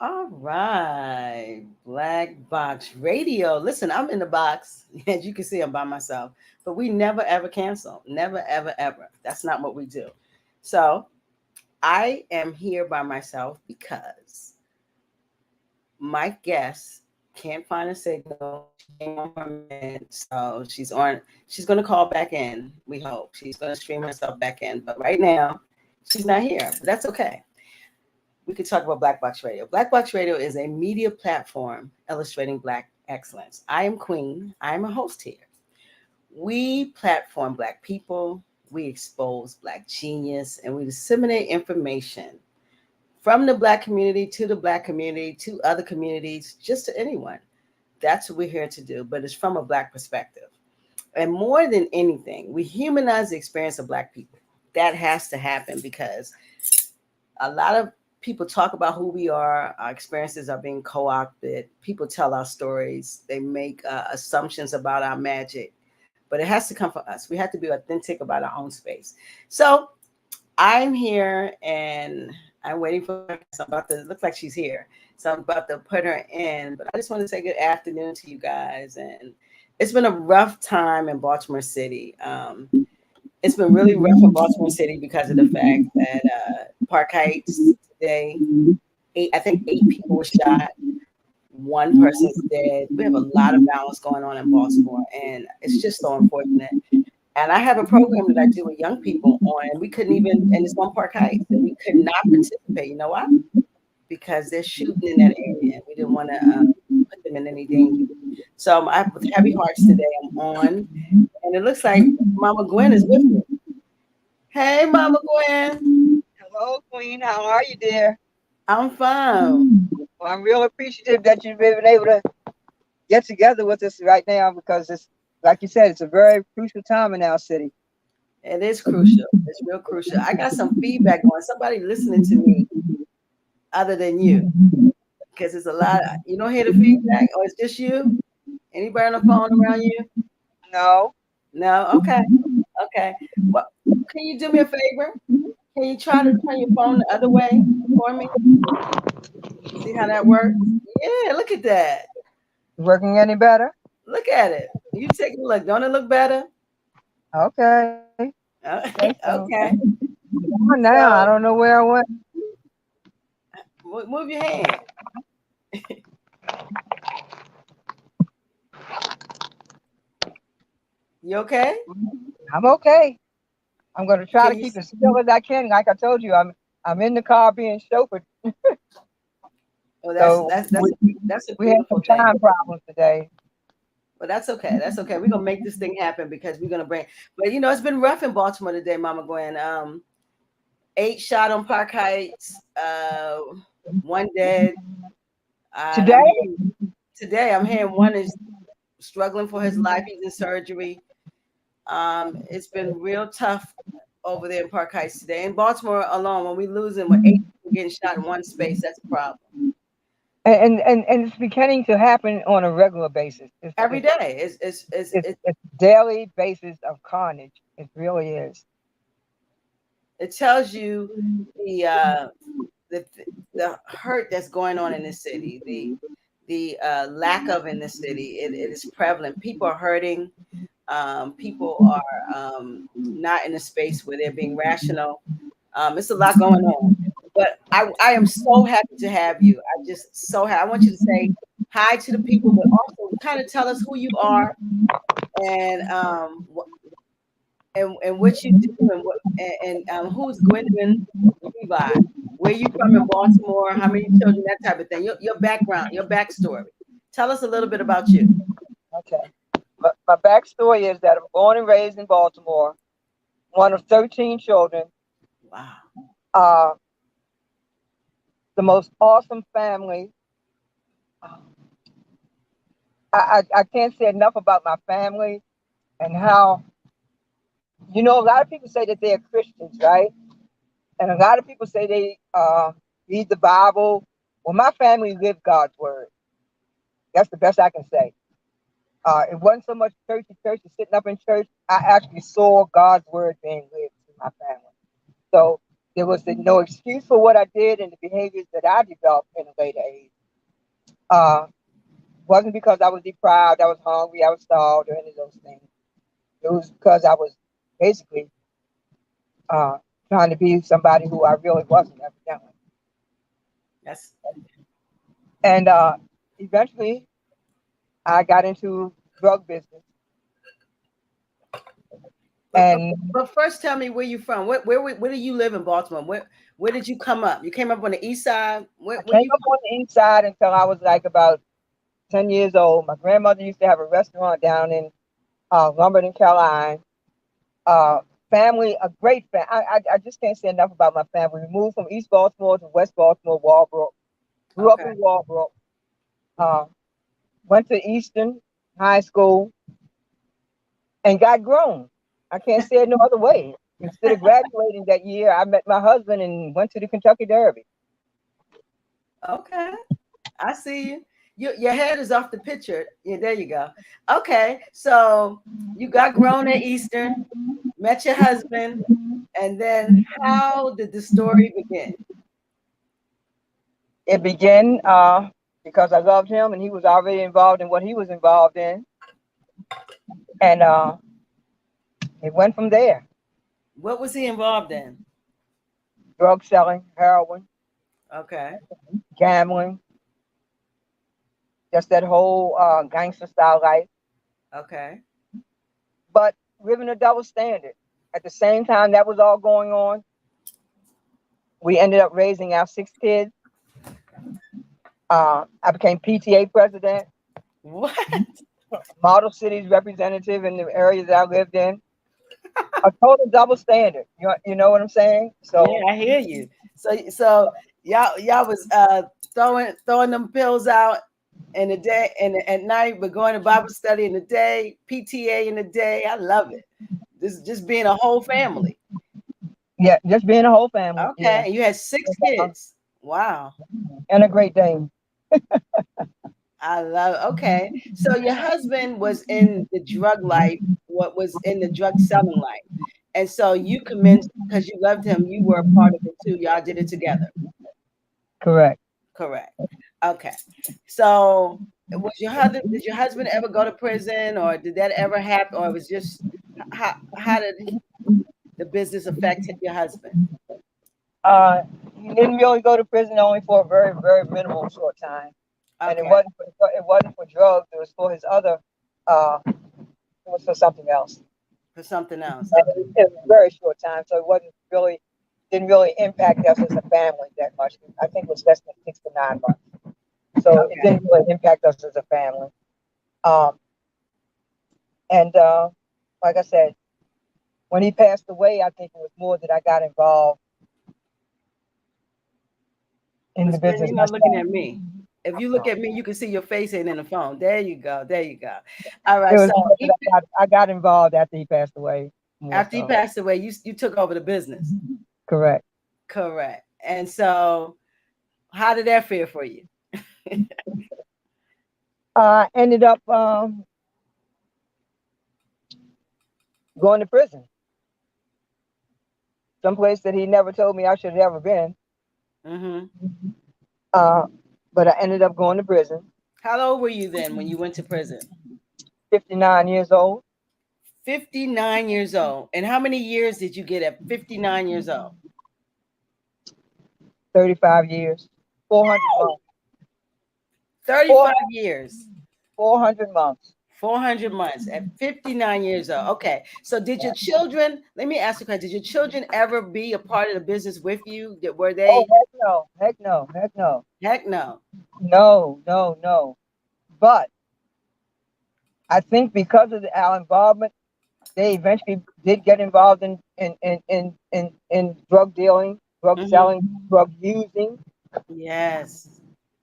All right, Black Box Radio. Listen, I'm in the box. As you can see, I'm by myself. But we never ever cancel. Never ever ever. That's not what we do. So I am here by myself because my guest can't find a signal. She came on for a minute, so she's on. She's gonna call back in. We hope she's gonna stream herself back in. But right now, she's not here. But that's okay. We could talk about Black Box Radio. Black Box Radio is a media platform illustrating Black excellence. I am Queen. I am a host here. We platform Black people, we expose Black genius, and we disseminate information from the Black community to the Black community to other communities, just to anyone. That's what we're here to do, but it's from a Black perspective. And more than anything, we humanize the experience of Black people. That has to happen because a lot of people talk about who we are. Our experiences are being co-opted. People tell our stories. They make assumptions about our magic, but it has to come from us. We have to be authentic about our own space. So I'm here and I'm waiting for her. So I'm about to, look like she's here. So I'm about to put her in, but I just want to say good afternoon to you guys. And it's been a rough time in Baltimore City. It's been really rough in Baltimore City because of the fact that Park Heights today, I think 8 people were shot. One person's dead. We have a lot of violence going on in Baltimore, and it's just so unfortunate. And I have a program that I do with young people on, and we couldn't even, and it's on Park Heights, and we could not participate. You know why? Because they're shooting in that area, and we didn't want to put them in any danger. So I, with heavy hearts today, I'm on, and it looks like Mama Gwen is with me. Hey, Mama Gwen. Hello, Queen. How are you, dear? I'm fine. Well, I'm real appreciative that you've been able to get together with us right now because it's, like you said, it's a very crucial time in our city. It is crucial. It's real crucial. I got some feedback on somebody listening to me other than you because it's a lot. You don't hear the feedback, or it's just you? Anybody on the phone around you? No. No? Okay. Okay. Well, can you do me a favor? Can you try to turn your phone the other way for me? See how that works? Yeah, look at that. Working any better? Look at it. You take a look. Don't it look better? Okay. Okay, so Okay. now I So don't know where I went. move your hand. You okay? I'm okay. I'm going to try Can to you? keep as still as I can. Like I told you, I'm in the car being chauffeured. Oh, So that's a we had beautiful some thing. time problems today. But that's okay. That's okay. We're gonna make this thing happen because we're gonna bring. But you know, it's been rough in Baltimore today, Mama Gwen. 8 shot on Park Heights. One dead. And Today? I'm hearing today. I'm hearing one is struggling for his life. He's in surgery. It's been real tough over there in Park Heights today. In Baltimore alone, when we losing with 8 people getting shot in one space, that's a problem. And it's beginning to happen on a regular basis. Every day, It's daily basis of carnage. It really is. it tells you the uh, the the hurt that's going on in this city, the lack of in this city. It is prevalent. People are hurting. People are not in a space where they're being rational. It's a lot going on. But I am so happy to have you. I just so happy. I want you to say hi to the people, but also kind of tell us who you are and and what you do and what and who's Gwen Levi? Where you from in Baltimore? How many children? That type of thing. Your background, your backstory. Tell us a little bit about you. Okay. My backstory is that I'm born and raised in Baltimore, one of 13 children, Wow. uh, the most awesome family. I can't say enough about my family and how, a lot of people say that they're Christians, right? And a lot of people say they read the Bible. Well, my family lived God's word. That's the best I can say. It wasn't so much church to church and sitting up in church. I actually saw God's word being lived in my family. So there was no excuse for what I did and the behaviors that I developed in a later age. Wasn't because I was deprived, I was hungry, I was starved, or any of those things. It was because I was basically trying to be somebody who I really wasn't, evidently. Yes. And eventually, I got into drug business. But first, tell me where you from. Where do you live in Baltimore? Where did you come up? You came up on the east side. I came up on the east side until I was like about 10 years old. My grandmother used to have a restaurant down in Lumberton, Carolina. Family, a great family. I just can't say enough about my family. We moved from East Baltimore to West Baltimore, Walbrook. Grew up in Walbrook. Went to Eastern High School and got grown. I can't say it no other way. Instead of graduating that year, I met my husband and went to the Kentucky Derby. Okay, I see you. Your head is off the picture. Yeah, there you go. Okay, so you got grown at Eastern, met your husband, and then how did the story begin? It began because I loved him and he was already involved in what he was involved in. And it went from there. What was he involved in? Drug selling, heroin. Okay. Gambling. Just that whole gangster style life. Okay. But living a double standard. At the same time that was all going on, we ended up raising our 6 kids. I became PTA president. What? Model cities representative in the areas that I lived in. A total double standard. You know what I'm saying? So yeah, I hear you. So y'all was throwing them pills out in the day and at night, but going to Bible study in the day, PTA in the day. I love it. This is just being a whole family. Yeah, just being a whole family. Okay, Yeah. and you had 6 kids. Wow. And a great Dane. I love. Okay, so your husband was in the drug life. What was in the drug selling life, and so you commenced because you loved him. You were a part of it too. Y'all did it together. Correct. Correct. Okay. So was your husband? Did your husband ever go to prison, or did that ever happen, or it was just how did the business affect your husband? He didn't really go to prison, only for a very, very minimal short time. And Okay. it wasn't for drugs. It was for his other. It was for something else. For something else. And Okay. it was a very short time, so it didn't really impact us as a family that much. I think it was less than 6 to 9 months. So Okay. it didn't really impact us as a family. And like I said, when he passed away, I think it was more that I got involved in the business. You're not looking at me. If you look at me, you can see your face ain't in the phone. There you go. There you go. All right. So I got involved after he passed away. After he passed away, you took over the business. Correct. Correct. And so, how did that feel for you? Ended up going to prison. Someplace that he never told me I should have ever been. Mm-hmm. But I ended up going to prison. How old were you then when you went to prison? 59 years old. 59 years old. And how many years did you get at 59 years old? 35 years. 400 months. 35 years. 400 months. 400 months at 59 years old. Okay. So did your children, let me ask you a question. Did your children ever be a part of the business with you? Were they? Oh, heck no. Heck no. Heck no. Heck no. No, no, no. But I think because of our involvement, they eventually did get involved in drug dealing, drug selling, drug using. Yes.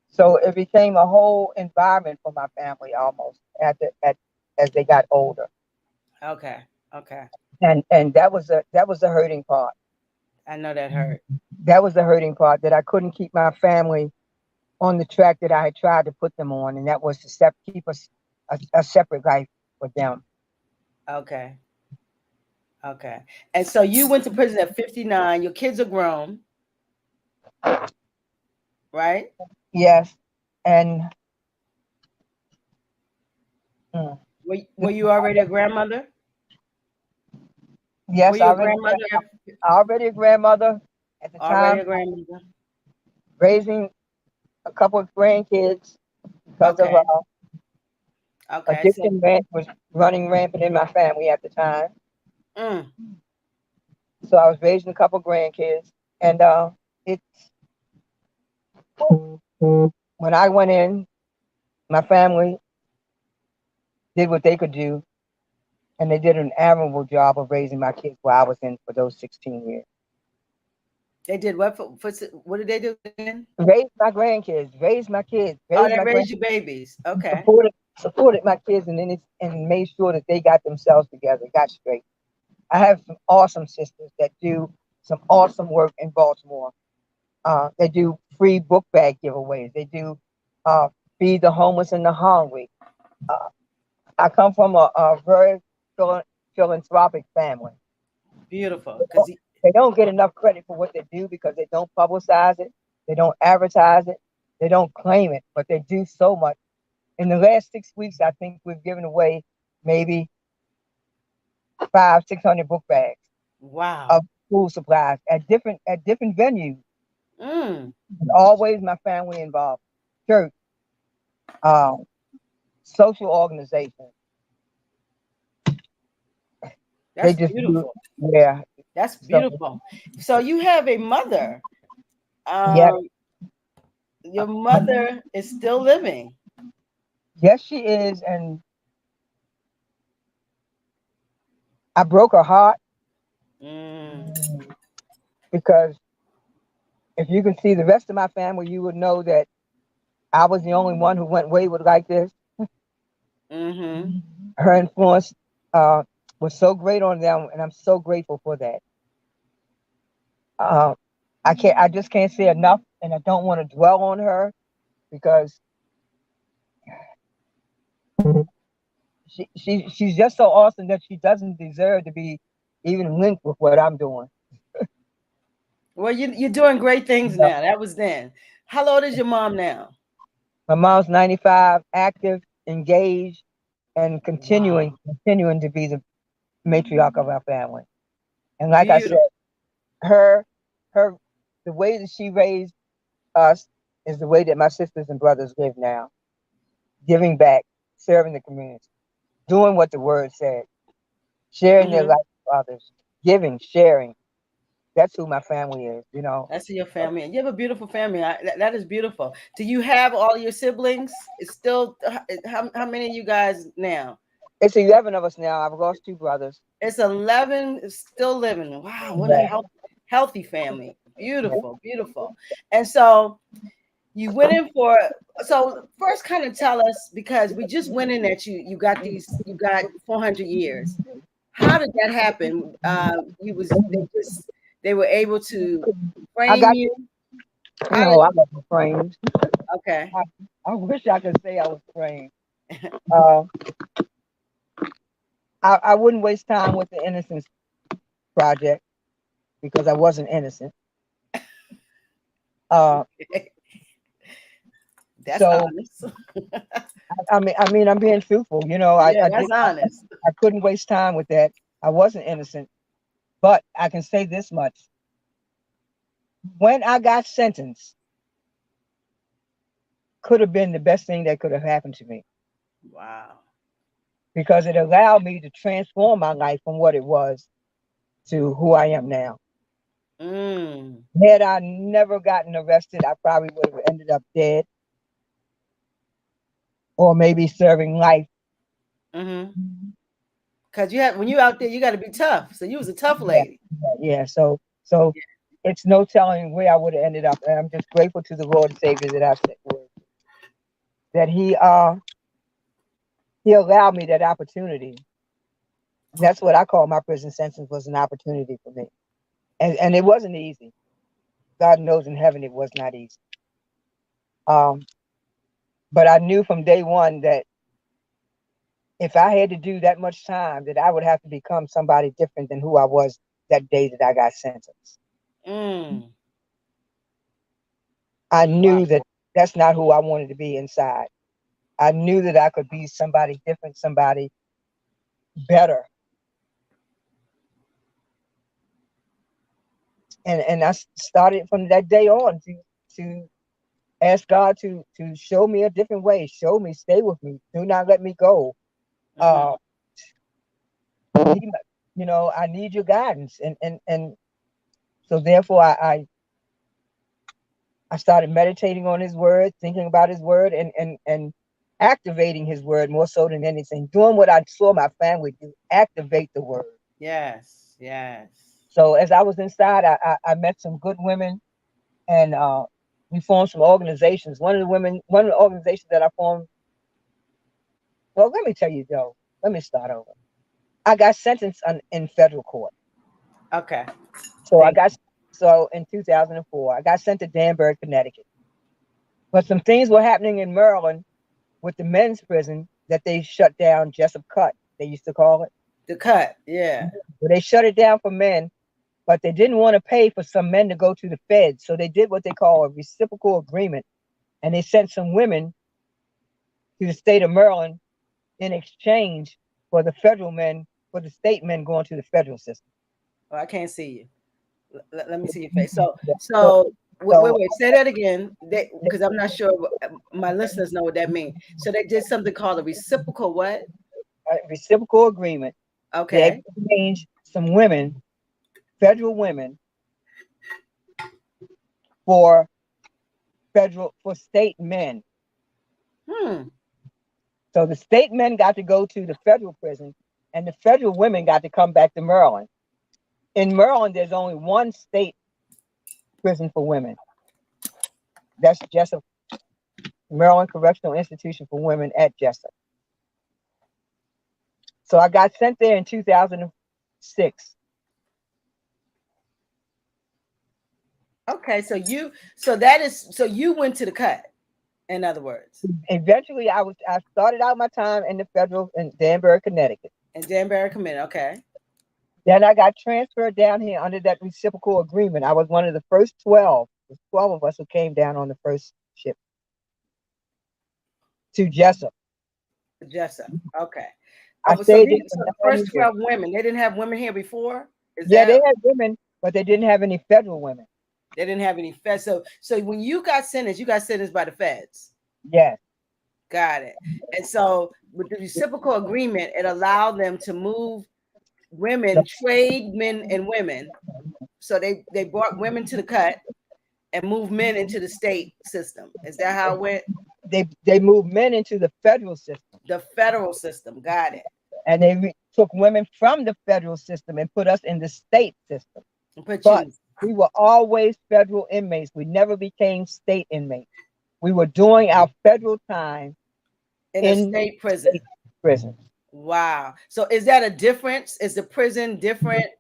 So it became a whole environment for my family almost as they got older. Okay. Okay. And that was the hurting part. I know that hurt. That was the hurting part, that I couldn't keep my family on the track that I had tried to put them on, and that was to keep a separate life with them. Okay. Okay. And so you went to prison at 59. Your kids are grown, right? Yes, and mm, Were you already a grandmother? Were yes, you a grandmother? already a grandmother at the Already time, a grandmother? raising a couple of grandkids because of Okay. Okay. So, addiction was running rampant in my family at the time. mm, So I was raising a couple of grandkids, and it when I went in, my family did what they could do, and they did an admirable job of raising my kids while I was in for those 16 years. they did what what did they do again? Raised my grandkids, raised my kids, Oh, raised they my raised you grandkids, babies. Okay. supported my kids, and then and made sure that they got themselves together, got straight. I have some awesome sisters that do some awesome work in Baltimore. They do free book bag giveaways. They do uh, feed the homeless and the hungry. Uh, I come from a very philanthropic family. Beautiful. Because They don't get enough credit for what they do because they don't publicize it, they don't advertise it, they don't claim it, but they do so much. In the last 6 weeks, I think we've given away maybe 600 book bags wow. of school supplies at different venues. Mm, Always my family involved. Church, um, social organizations. They that's just do, beautiful. yeah. That's So beautiful. So you have a mother. yeah, Um, your mother is still living. yes, she is, and I broke her heart Mm, because if you can see the rest of my family, you would know that I was the only one who went wayward like this. mm-hmm. Her influence uh, was so great on them, and I'm so grateful for that. Uh, I just can't say enough, and I don't want to dwell on her because she's just so awesome that she doesn't deserve to be even linked with what I'm doing. Well, you're doing great things now. That was then. How old is your mom now? My mom's 95, active, engaged, and Wow. continuing to be the matriarch of our family. And like I said, Beautiful. her her the way that she raised us is the way that my sisters and brothers live now, giving back, serving the community, doing what the word said, sharing their Mm-hmm. life with others, giving, sharing. That's who my family is, you know. That's your family, and you have a beautiful family. That is beautiful. Do you have all your siblings? It's still how many of you guys now? It's 11 of us now. I've lost two brothers. It's 11 still living. Wow, what a Yeah, healthy family. yeah. Beautiful, beautiful. And so you went in for, so first kind of tell us, because we just went in that you got 400 years. How did that happen? You was they were able to I frame got you. How no, did I wasn't framed. okay. I, I wish I could say I was framed. Uh, I wouldn't waste time with the Innocence Project because I wasn't innocent. Uh, That's so honest. I'm being truthful. You know, Yeah, that's honest. I couldn't waste time with that. I wasn't innocent, but I can say this much: when I got sentenced, could have been the best thing that could have happened to me Wow. because it allowed me to transform my life from what it was to who I am now. Mm. Had I never gotten arrested, I probably would have ended up dead or maybe serving life. Mm-hmm. Because you have when you out there, you got to be tough. So you was a tough Yeah, lady. yeah. So it's no telling where I would have ended up. And I'm just grateful to the Lord and Savior that I said that he allowed me that opportunity. That's what I call my prison sentence was an opportunity for me. And it wasn't easy. God knows in heaven it was not easy. Um, but I knew from day one that if I had to do that much time, that I would have to become somebody different than who I was that day that I got sentenced. Mm. I Wow. knew that that's not who I wanted to be inside. I knew that I could be somebody different, somebody better. And I started from that day on to ask God to show me a different way, show me, stay with me, do not let me go. Mm-hmm. Uh, you know, I need your guidance, and so therefore I started meditating on His word, thinking about His word, and activating His word more so than anything. Doing what I saw my family do, activate the word. Yes. Yes. So as I was inside, I met some good women, and we formed some organizations. One of the organizations that I formed. Well, let me tell you, Joe. Let me start over. I got sentenced in federal court. Okay. So I Thank got so in 2004, I got sent to Danbury, Connecticut. But some things were happening in Maryland with the men's prison that they shut down. Jessup Cut, they used to call it. the cut. Yeah. Well, they shut it down for men, but they didn't want to pay for some men to go to the feds. So they did what they call a reciprocal agreement, and they sent some women to the state of Maryland in exchange for the federal men, for the state men going to the federal system. Oh, I can't see you. Let me see your face. So, Wait. Say that again. Because I'm not sure. My listeners know what that means. So they did something called a reciprocal what? a reciprocal agreement. They Okay. exchanged some women, federal women, for state men. Hmm. So the state men got to go to the federal prison, and the federal women got to come back to Maryland. In Maryland, there's only one state prison for women. That's Jessup, Maryland Correctional Institution for Women at Jessup. So I got sent there in 2006. Okay. So you went to the cut. In other words, Eventually, I started out my time in the federal in Danbury, Connecticut. and Danbury committed. Okay. Then I got transferred down here under that reciprocal agreement. I was one of the first 12. There's 12 of us who came down on the first ship to Jessup. Jessup. Okay. I Oh, so stayed there these for so the 9 first years. 12 women, they didn't have women here before? Is Yeah, they that had women, but they didn't have any federal women. they didn't have any feds? So when you got sentenced by the feds. Yes. Got it. And so with the reciprocal agreement, it allowed them to move women, trade men and women. So they brought women to the cut and moved men into the state system. Is that how it went? They moved men into the federal system, The federal system. Got it. and they took women from the federal system and put us in the state system. And put But you we were always federal inmates. We never became state inmates. We were doing our federal time in a in state prison. state prison. Wow. So is that a difference? Is the prison different? Of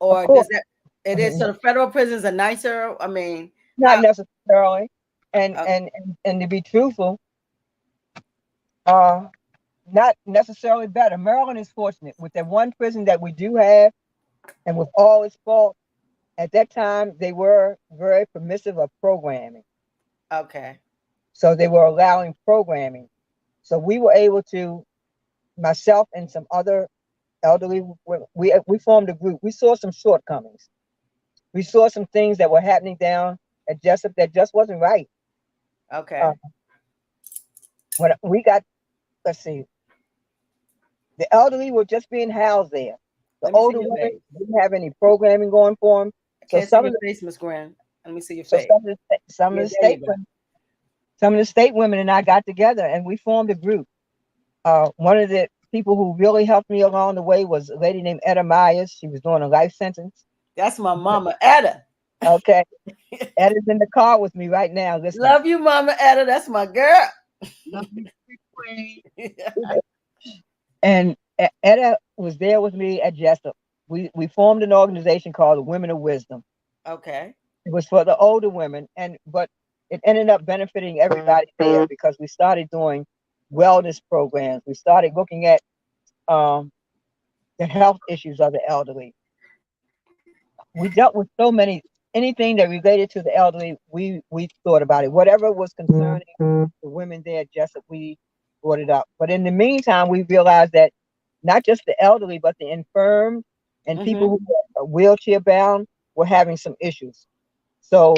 Or course, does that it is so the federal prisons are nicer? I mean, not how necessarily. And uh, and and to be truthful, uh, not necessarily better. Maryland is fortunate with that one prison that we do have, and with all its faults. At that time, they were very permissive of programming, okay. so they were allowing programming. So we were able to, myself and some other elderly, we formed a group. We saw some shortcomings. We saw some things that were happening down at Jessup that just wasn't right. Uh, Okay. when we got, let's see, the elderly were just being housed there. The Let me see older your women face. didn't have any programming going for them. I So can't see some your of the, face, Miss Gwen. Let me see your so face. some Yeah, of the there you state go. women, some of the state women and I got together and we formed a group. One of the people who really helped me along the way was a lady named Etta Myers. She was doing a life sentence. That's my mama, Etta. Okay, Etta's in the car with me right now listening. Love you, Mama Etta. That's my girl. Love you, Queen. And Etta was there with me at Jessup. We formed an organization called the Women of Wisdom. Okay. It was for the older women, but it ended up benefiting everybody there because we started doing wellness programs. We started looking at the health issues of the elderly. We dealt with so many, anything that related to the elderly, we thought about it. Whatever was concerning the women there, Jessup, we brought it up. But in the meantime, we realized that not just the elderly, but the infirm and people who are wheelchair bound were having some issues. So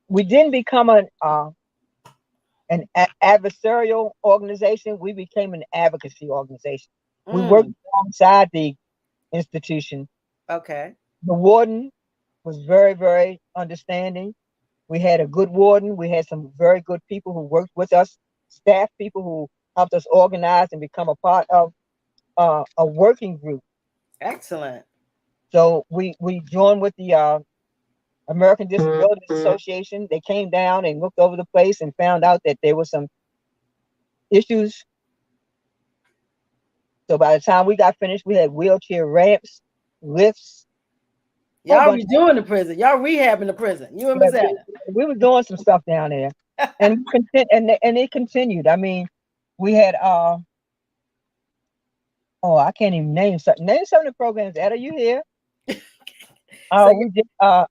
we didn't become an adversarial organization. We became an advocacy organization. We worked alongside the institution. Okay. The warden was very, very understanding. We had a good warden. We had some very good people who worked with us, staff people who helped us organize and become a part of a working group. Excellent. So we joined with the American Disabilities Association. They came down and looked over the place and found out that there were some issues. So by the time we got finished, we had wheelchair ramps, lifts. Y'all redoing the prison. Y'all rehabbing the prison. You and Miss Anna. We were doing some stuff down there, and it continued. I mean, we had I can't even name some of the programs. Ed, are you here? We did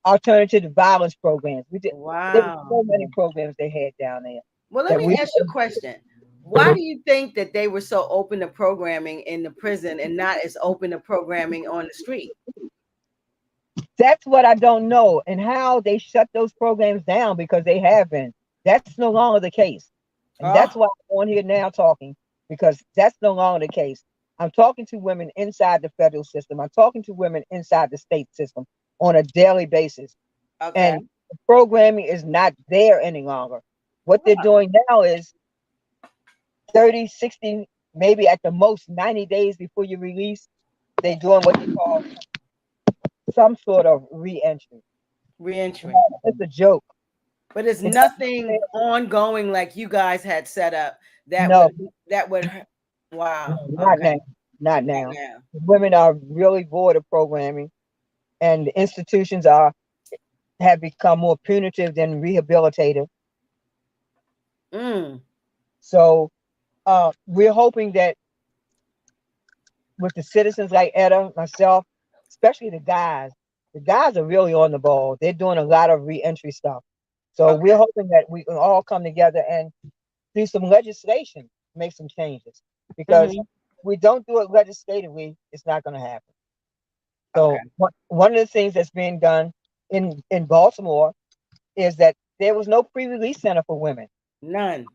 alternative violence programs. We did. Wow. There were so many programs they had down there. Well, let me ask you a question. Why do you think that they were so open to programming in the prison and not as open to programming on the street? That's what I don't know, and how they shut those programs down, because they have been. That's no longer the case. And that's why I'm on here now talking, because that's no longer the case. I'm talking to women inside the federal system. I'm talking to women inside the state system on a daily basis. Okay. And the programming is not there any longer. What they're doing now is 30, 60, maybe at the most 90 days before you release, they're doing what they call some sort of re-entry. Re-entry. It's a joke. But it's nothing ongoing like you guys had set up that would wow. Not now. Women are really bored of programming, and the institutions have become more punitive than rehabilitative. So we're hoping that with the citizens like Etta, myself, especially the guys are really on the ball. They're doing a lot of re-entry stuff. So we're hoping that we can all come together and do some legislation, make some changes. Because if we don't do it legislatively, it's not going to happen. So one of the things that's being done in Baltimore is that there was no pre-release center for women. None.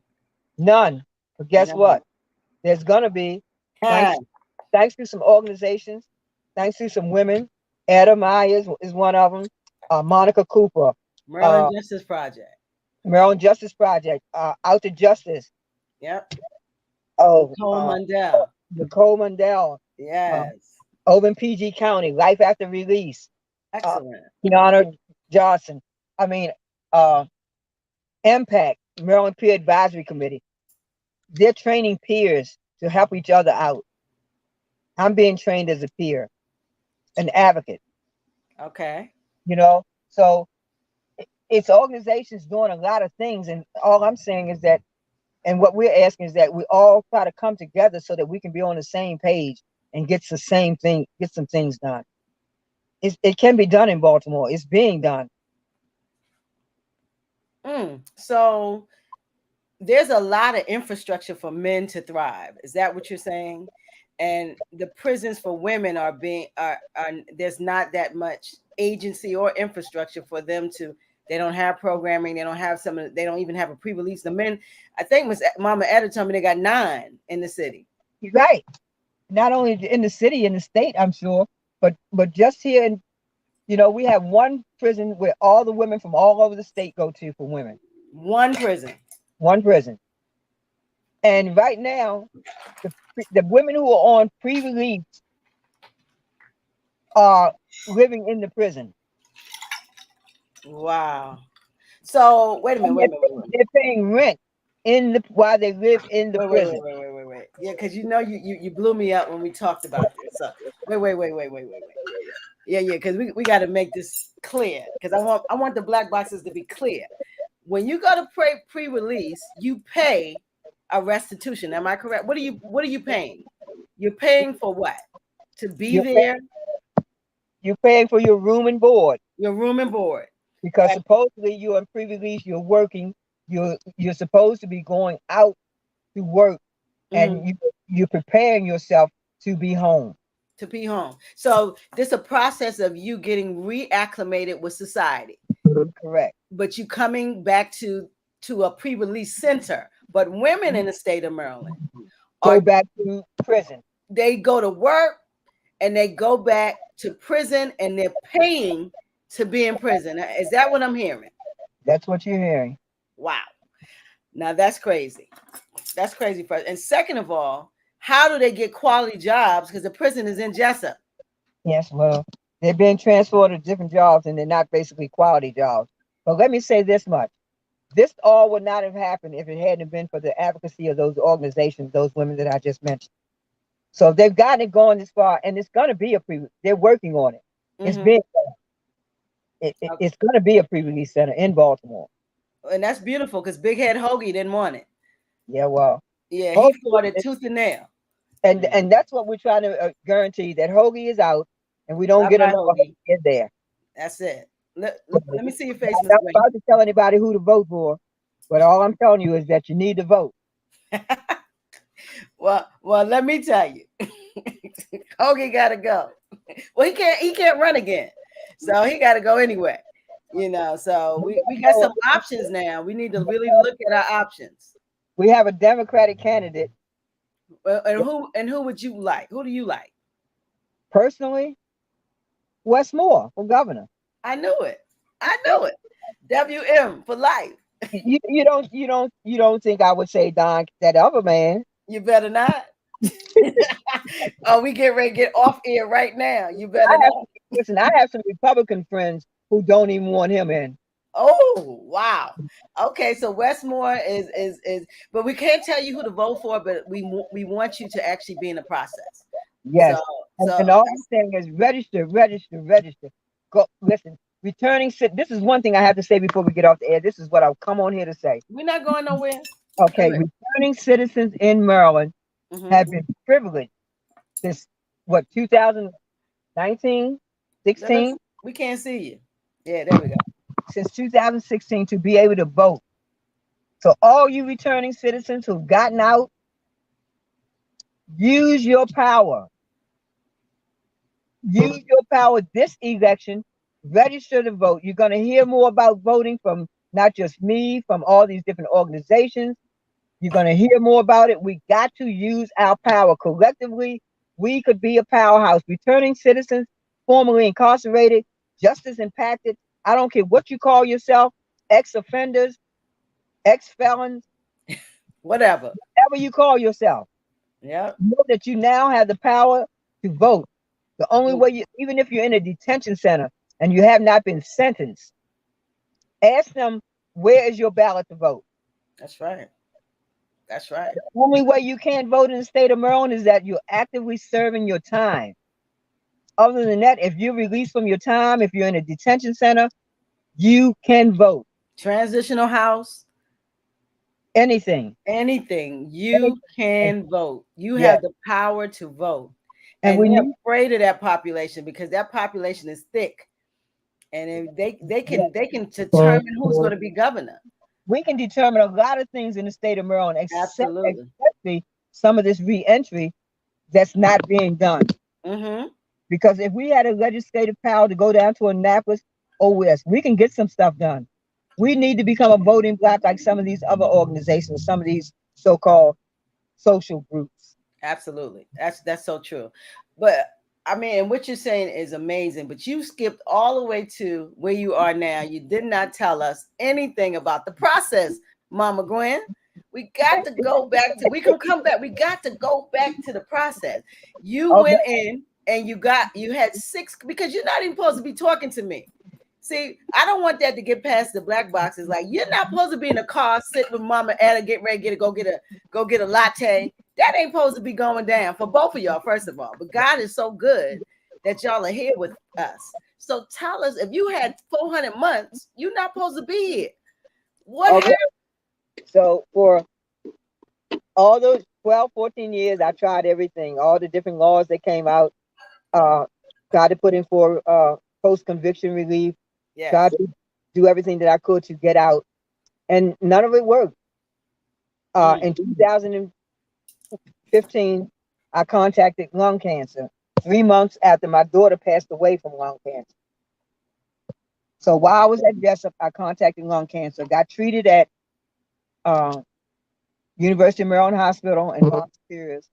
But guess what? There's going to be, thanks to some organizations, thanks to some women. Etta Myers is one of them. Monica Cooper. Maryland Justice Project. Out to Justice. Yep. Nicole Mundell. Yes. Open PG County, Life After Release. Excellent. Kiana Johnson. I mean, Impact, Maryland Peer Advisory Committee. They're training peers to help each other out. I'm being trained as a peer, an advocate. Okay. So it's organizations doing a lot of things, and all I'm saying is that, and what we're asking is that we all try to come together so that we can be on the same page and get the same thing, get some things done. It can be done in Baltimore. It's being done. So there's a lot of infrastructure for men to thrive. Is that what you're saying? And the prisons for women are there's not that much agency or infrastructure for them to. They don't have programming. They don't have they don't even have a pre-release. The men, I think Mama Etta told me they got 9 in the city. Right. Not only in the city, in the state, I'm sure, but just here in, we have one prison where all the women from all over the state go to for women. One prison. And right now, the women who are on pre-release are living in the prison. Wow. So wait a minute. They're paying rent while they live in the prison. Wait. Yeah, because you blew me up when we talked about this. So wait. Yeah, because we got to make this clear, because I want the black boxes to be clear. When you go to pre-release, you pay a restitution. Am I correct? What are you paying? You're paying for what? To be You're there, you're paying for your room and board your room and board. because supposedly you're on pre-release. You're working. You're supposed to be going out to work, Mhm. and you're preparing yourself to be home. To be home. So this a process of you getting reacclimated with society, Correct. but you coming back to a pre-release center. But women in the state of Maryland Go are back to prison. they go to work and they go back to prison and they're paying to be in prison. Is that what I'm hearing? That's what you're hearing. Wow. Now that's crazy. That's crazy. First. And second of all, how do they get quality jobs? Because the prison is in Jessup. Yes, well, they're being transferred to different jobs, and they're not basically quality jobs. But let me say this much. This all would not have happened if it hadn't been for the advocacy of those organizations, those women that I just mentioned. So they've gotten it going this far, and it's going to be they're working on it. It's Mm-hmm. being it's going to be a pre-release center in Baltimore. And that's beautiful because Big Head Hoagie didn't want it. Yeah, well, Yeah, he Hoagie, fought it tooth and nail. and that's what we're trying to guarantee, that Hoagie is out, and we don't Bye get bye, another Hoagie. in there. That's it. Let me see your face, I'm Miss not Gwen. about to tell anybody who to vote for, but all I'm telling you is that you need to vote. Well, let me tell you, Hoagie got to go. Well, he can't run again, so he got to go anyway. You know, so we got some options now. We need to really look at our options. We have a Democratic candidate. Well, and who would you like? Who do you like? Personally, Westmore for governor. I knew it. I knew it. WM for life. You don't think I would say Don, that other man? You better not. Oh, we get ready to get off air right now. You better not. Listen, I have some Republican friends who don't even want him in. Oh, wow. Okay, so Westmore is but we can't tell you who to vote for, but we want you to actually be in the process. Yes. So And all I'm saying is register. Go listen. This is one thing I have to say before we get off the air. This is what I'll come on here to say. we're not going nowhere. Okay, returning citizens in Maryland have been privileged since what, 2019, 16? We can't see you. Yeah, there we go. Since 2016 to be able to vote. So all you returning citizens who've gotten out, use your power. Use your power this election. Register to vote. You're going to hear more about voting from not just me, from all these different organizations. You're going to hear more about it. We got to use our power collectively. We could be a powerhouse. Returning citizens, formerly incarcerated, justice impacted. I don't care what you call yourself, ex-offenders, ex-felons, whatever you call yourself. Yeah. Know that you now have the power to vote. The only way even if you're in a detention center and you have not been sentenced, ask them, where is your ballot to vote? That's right. That's right. The only way you can't vote in the state of Maryland is that you're actively serving your time. Other than that, if you're released from your time, if you're in a detention center, you can vote. Transitional house. Anything. You can vote. You have the power to vote. And we're afraid of that population because that population is thick. And they can determine who's going to be governor. We can determine a lot of things in the state of Maryland, especially some of this re-entry that's not being done. Because if we had a legislative power to go down to Annapolis, OS, we can get some stuff done. We need to become a voting bloc like some of these other organizations, some of these so-called social groups. Absolutely. That's so true. But I mean, what you're saying is amazing, but you skipped all the way to where you are now. You did not tell us anything about the process, Mama Gwen. We got to go back to, we can come back. We got to go back to the process. You went in and you had 6, because you're not even supposed to be talking to me. See, I don't want that to get past the black boxes. Like, you're not supposed to be in a car, sit with Mama Etta, get ready, go get a latte. That ain't supposed to be going down for both of y'all, first of all. But God is so good that y'all are here with us. So tell us, if you had 400 months, you're not supposed to be here. What happened? So for all those 12, 14 years, I tried everything, all the different laws that came out, uh, tried to put in for post-conviction relief, Yes. tried to do everything that I could to get out, and none of it worked. Mm. In 2015, I contacted lung cancer 3 months after my daughter passed away from lung cancer. So while I was at Jessup, I contacted lung cancer, got treated at uh, University of Maryland Hospital in Gwen Series.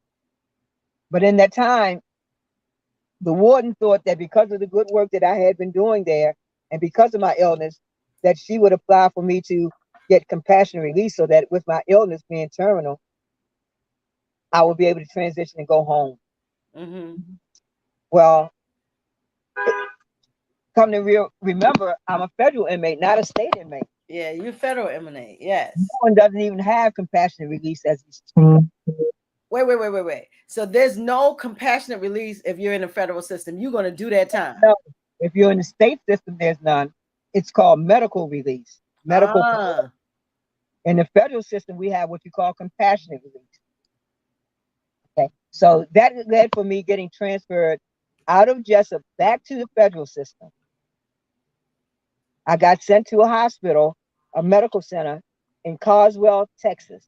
But in that time, the warden thought that because of the good work that I had been doing there and because of my illness, that she would apply for me to get compassionate release so that with my illness being terminal, I would be able to transition and go home. Mm-hmm. Well, come to remember, I'm a federal inmate, not a state inmate. Yeah, you're federal eminent. No Yes. one doesn't even have compassionate release as we speak. Wait. So there's no compassionate release if you're in the federal system. You're going to do that time. No, if you're in the state system, there's none. It's called medical release. Medical. Ah. In the federal system, we have what you call compassionate release. Okay, so that led for me getting transferred out of Jessup back to the federal system. I got sent to a hospital, a medical center in Carswell, Texas.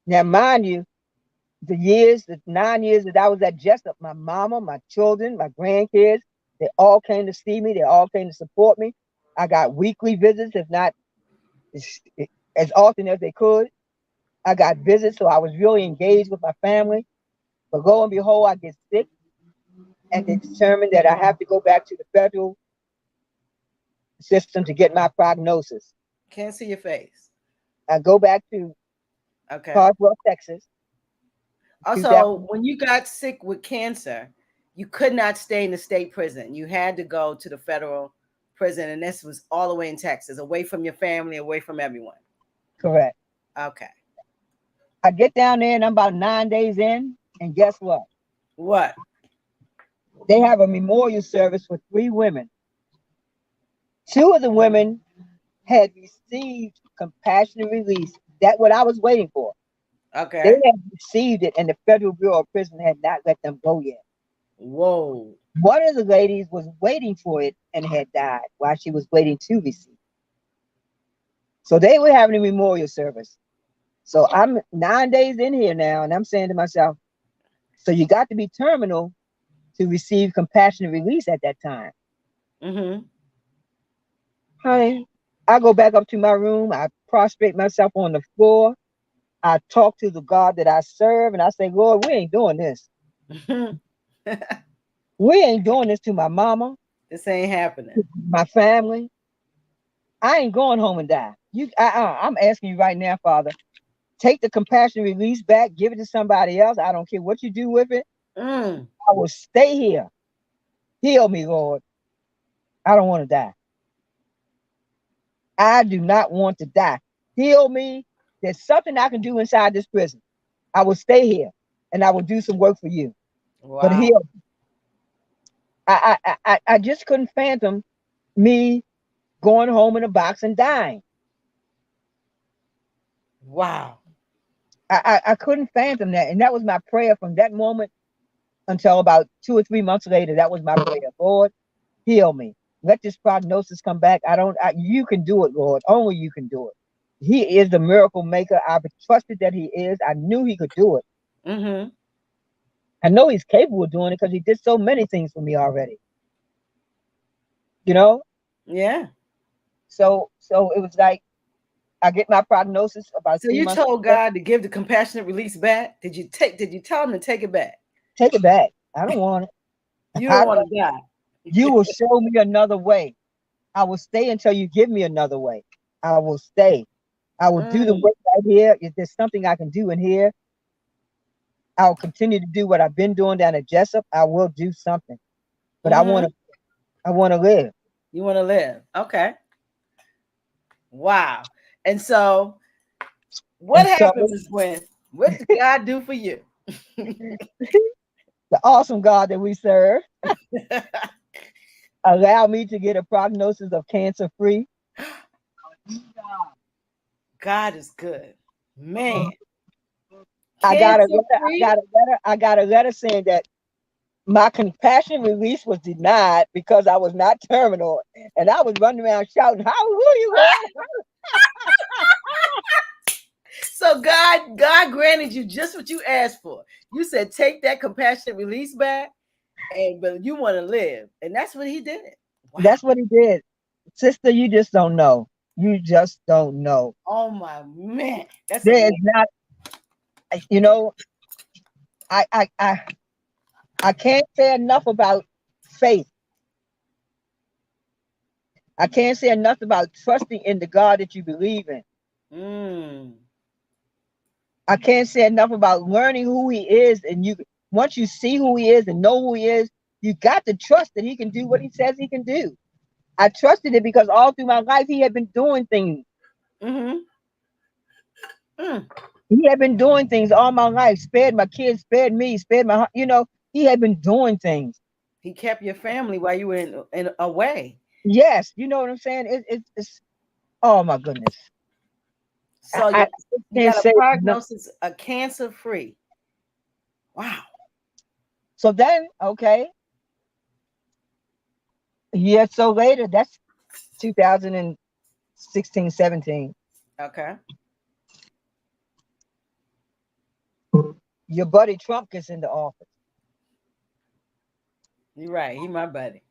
Now, mind you, the 9 years that I was at Jessup, my mama, my children, my grandkids, they all came to see me. They all came to support me. I got weekly visits, if not as often as they could. I got visits, so I was really engaged with my family. But lo and behold, I get sick, and they determined that I have to go back to the federal system to get my prognosis. Can't see your face. I go back to Okay. Carswell, Texas. Also, when you got sick with cancer, you could not stay in the state prison. You had to go to the federal prison, and this was all the way in Texas, away from your family, away from everyone. Correct. Okay. I get down there, and I'm about 9 days in, and guess what? What? They have a memorial service for 3 women. 2 of the women had received compassionate release. That's what I was waiting for. Okay. They had received it, and the Federal Bureau of Prison had not let them go yet. Whoa. One of the ladies was waiting for it and had died while she was waiting to receive. So they were having a memorial service. So I'm 9 days in here now, and I'm saying to myself, so you got to be terminal to receive compassionate release at that time. Mm-hmm. Honey, I go back up to my room. I prostrate myself on the floor. I talk to the God that I serve, and I say, Lord, we ain't doing this. We ain't doing this to my mama. This ain't happening. My family. I ain't going home and die. I'm asking you right now, Father, take the compassion release back, give it to somebody else. I don't care what you do with it. I will stay here. Heal me, Lord. I don't want to die. I do not want to die. Heal me. There's something I can do inside this prison. I will stay here and I will do some work for you. Wow. But heal me. I just couldn't fathom me going home in a box and dying. Wow. I couldn't fathom that. And that was my prayer from that moment until about 2 or 3 months later. That was my prayer. Lord, heal me. Let this prognosis come back. You can do it, Lord. Only you can do it. He is the miracle maker. I trusted that he is. I knew he could do it. Mm-hmm. I know he's capable of doing it because he did so many things for me already. You know? Yeah. So it was like I get my prognosis about 3 months. So you told God to give the compassionate release back? Did you tell him to take it back? Take it back. I don't want it. You don't want to die. You will show me another way. I will stay until you give me another way. I will stay. I will do the work right here. If there's something I can do in here, I'll continue to do what I've been doing down at Jessup. I will do something. But I want to live. You want to live. Okay. Wow. And so what happens, Gwen? What did God do for you? The awesome God that we serve allowed me to get a prognosis of cancer free. God is good. Man. I got a Cancer letter. I free? got a letter. I got a letter saying that my compassion release was denied because I was not terminal, and I was running around shouting, "Hallelujah, Lord!" So God granted you just what you asked for. You said take that compassionate release back, and but you want to live, and that's what he did. Wow. That's what he did, sister. You just don't know. You just don't know. Oh my man, that's There is amazing. not. You know, I I I I can't say enough about faith. I can't say enough about trusting in the God that you believe in. Mm. I can't say enough about learning who he is. And you, once you see who he is and know who he is, you got to trust that he can do what he says he can do. I trusted it because all through my life he had been doing things. Mm-hmm. Mm. He had been doing things all my life, spared my kids, spared me, spared my, he had been doing things. He kept your family while you were in away. Yes, you know what I'm saying? It's oh my goodness. So I you can't got a say enough. prognosis, a cancer free. Wow. So then, okay, a year or so later, that's 2016, 17. Okay. Your buddy Trump gets into office. You're right. He my buddy.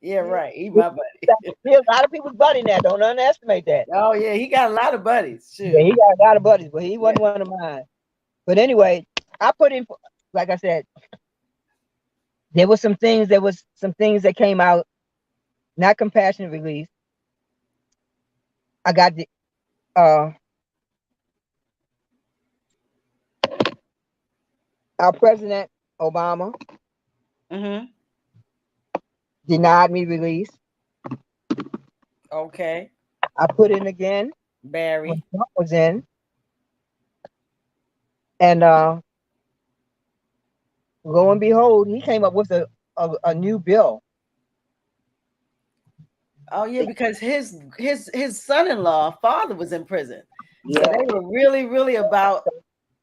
Yeah, right. He my buddy. There's a lot of people's buddy now. Don't underestimate that. Oh yeah, he got a lot of buddies. Yeah, Shoot. he got a lot of buddies, but he Yeah. wasn't one of mine. But anyway, I put in, like I said, there was some things that came out, not compassionate release. I got the our president Obama Mm-hmm. denied me release. Okay. I put in again when Barry. Trump was in, and lo and behold, he came up with a new bill. Oh yeah, because his son-in-law father was in prison. So Yeah. they were really about.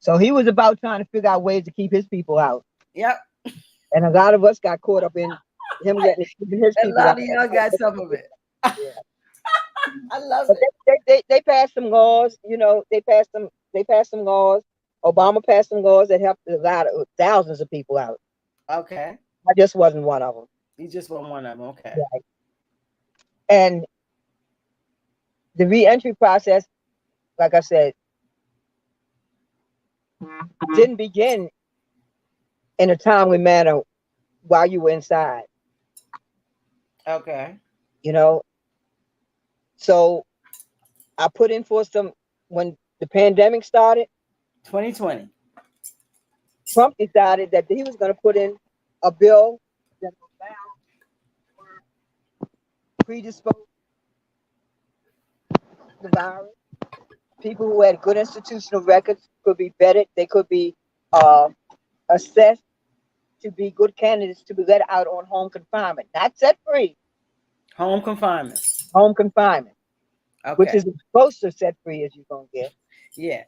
So he was about trying to figure out ways to keep his people out. Yep. And a lot of us got caught up in him keeping his A people out. lot of y'all got some of it. Yeah. I love But it. they passed some laws, they passed some laws. Obama passed some laws that helped a lot of thousands of people out. Okay. I just wasn't one of them. You just want one of them. Okay. Right. And the reentry process, like I said, didn't begin in a timely manner while you were inside, Okay. you know. So I put in for some when the pandemic started. 2020. Trump decided that he was going to put in a bill that allowed predisposed to the virus. People who had good institutional records could be vetted. They could be uh, assessed to be good candidates to be let out on home confinement, not set free, Home confinement. home confinement, which Okay. is as close to set free as you're going to get. Yeah.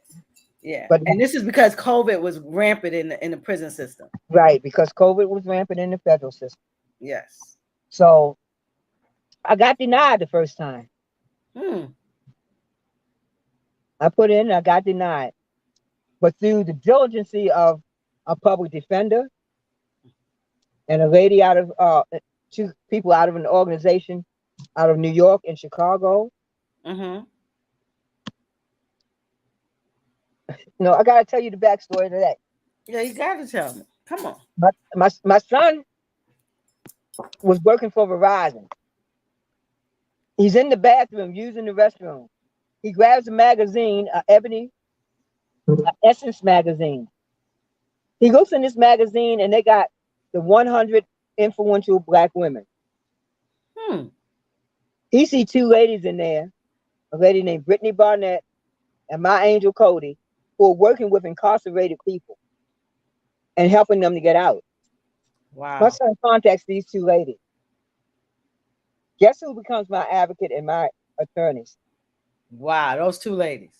Yeah. But And this is because COVID was rampant in the prison system. right, because COVID was rampant in the federal system. Yes. So I got denied the first time. Hmm. I put in, I got denied. But through the diligence of a public defender and a lady out of two people out of an organization out of New York and Chicago, Mm-hmm. I got to tell you the backstory to that. Yeah, you got to tell me. Come on. My son was working for Verizon. He's in the bathroom using the restroom. He grabs a magazine, Essence magazine. He looks in this magazine and they got the 100 influential Black women. Hmm. He see two ladies in there, a lady named Brittany Barnett and my angel Cody, who are working with incarcerated people and helping them to get out. My Wow. son contacts these two ladies. Guess who becomes my advocate and my attorneys? Wow. Those two ladies.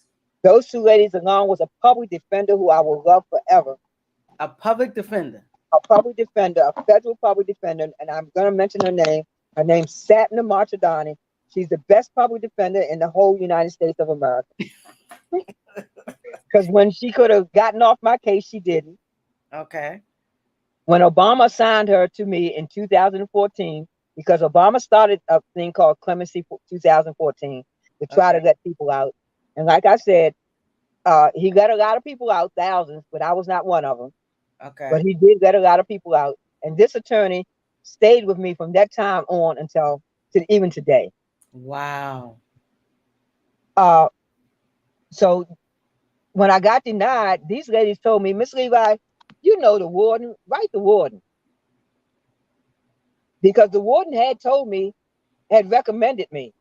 Those two ladies, along with a public defender who I will love forever. A public defender. A public defender, a federal public defender, and I'm going to mention her name. Her name's Satna Marchadani. She's the best public defender in the whole United States of America. Because when she could have gotten off my case, she didn't. Okay. When Obama signed her to me in 2014, because Obama started a thing called Clemency 2014 to try to let people out. And like I said, he let a lot of people out, thousands, but I was not one of them. Okay. But he did let a lot of people out. And this attorney stayed with me from that time on until even today. Wow. So when I got denied, these ladies told me, Miss Levi, you know the warden, write the warden. Because the warden had told me, had recommended me.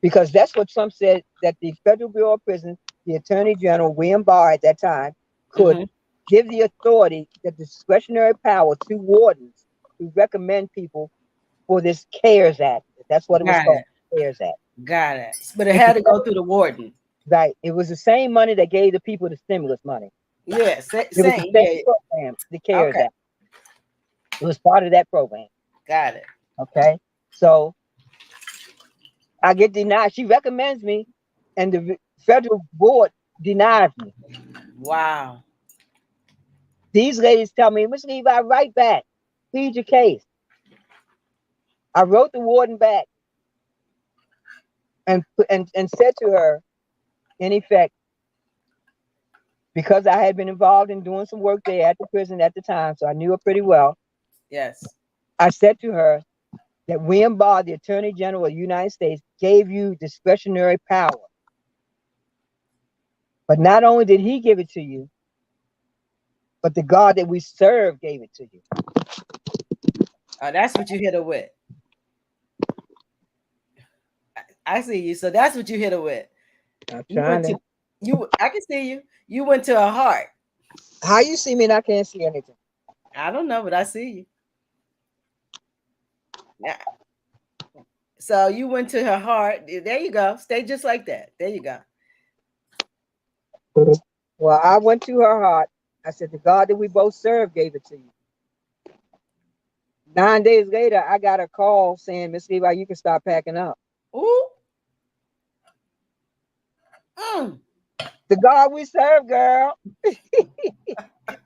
Because that's what Trump said, that the Federal Bureau of Prisons, the Attorney General, William Barr at that time, could give the authority, the discretionary power to wardens to recommend people for this CARES Act. That's what it was called, CARES Act. Got it. But it had to go through the warden. Right. It was the same money that gave the people the stimulus money. Yeah, same. It was the same program, the CARES Act. It was part of that program. Got it. Okay. So I get denied. She recommends me, and the federal board denies me. Wow. These ladies tell me, Miss Levi, write back, plead your case. I wrote the warden back and said to her, in effect, because I had been involved in doing some work there at the prison at the time, so I knew her pretty well. Yes. I said to her that William Barr, the Attorney General of the United States, gave you discretionary power. But not only did he give it to you, but the God that we serve gave it to you. Oh, that's what you hit her with. I see you. So that's what you hit her with. I'm trying to. I can see you. You went to her heart. How you see me and I can't see anything? I don't know, but I see you. Yeah. So you went to her heart. There you go. Stay just like that. There you go. Well, I went to her heart. I said, the God that we both serve gave it to you. 9 days later, I got a call saying, Miss Levi, you can start packing up. Ooh. The God we serve, girl.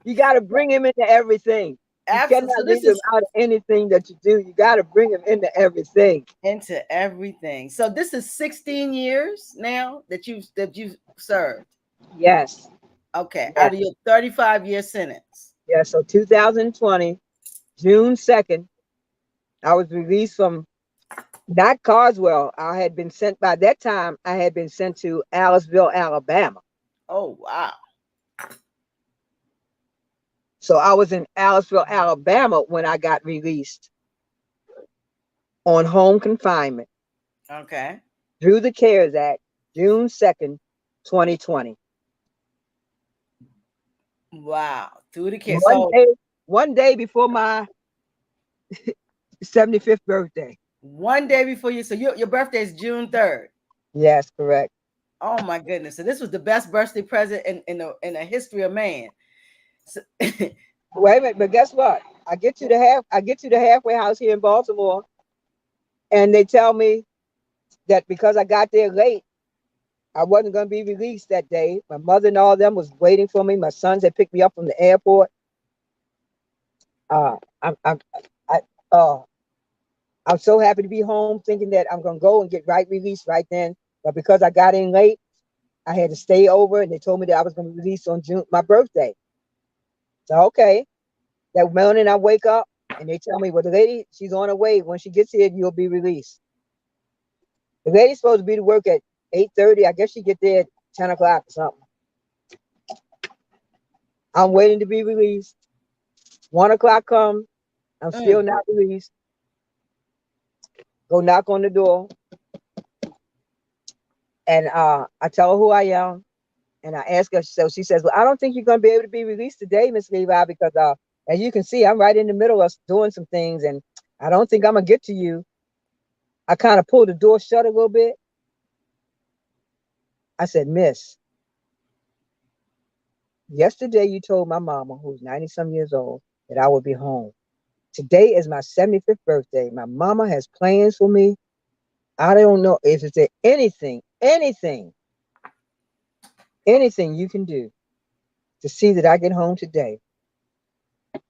You got to bring him into everything. Absolutely. You cannot leave him out of anything that you do. You got to bring him into everything. Into everything. So this is 16 years now that you've served. Yes. Okay. Yes. Out of your 35-year sentence. Yeah. So 2020, June 2nd, I was released from not Carswell. I had been sent by that time. I had been sent to Aliceville, Alabama. Oh, wow. So I was in Aliceville, Alabama when I got released on home confinement. Okay. Through the CARES Act, June 2nd, 2020. Wow. Through the CARES. One day before my 75th birthday. One day before you. So your birthday is June 3rd. Yes, correct. Oh my goodness. So this was the best birthday present in the history of man. So, wait a minute, but guess what? I get to the halfway house here in Baltimore, and they tell me that because I got there late, I wasn't going to be released that day. My mother and all of them was waiting for me. My sons had picked me up from the airport. I'm so happy to be home, thinking that I'm going to go and get released right then. But because I got in late, I had to stay over, and they told me that I was going to be released on my birthday. So, okay. That morning I wake up, and they tell me, well, the lady, she's on her way. When she gets here, you'll be released. The lady's supposed to be to work at 8:30. I guess she get there at 10 o'clock or something. I'm waiting to be released. 1 o'clock comes. I'm still not released. Go knock on the door. And I tell her who I am. And I ask her, so she says, well, I don't think you're going to be able to be released today, Miss Levi, because as you can see, I'm right in the middle of doing some things, and I don't think I'm going to get to you. I kind of pulled the door shut a little bit. I said, Miss, yesterday you told my mama, who's 90-some years old, that I would be home. Today is my 75th birthday. My mama has plans for me. I don't know if there anything you can do to see that I get home today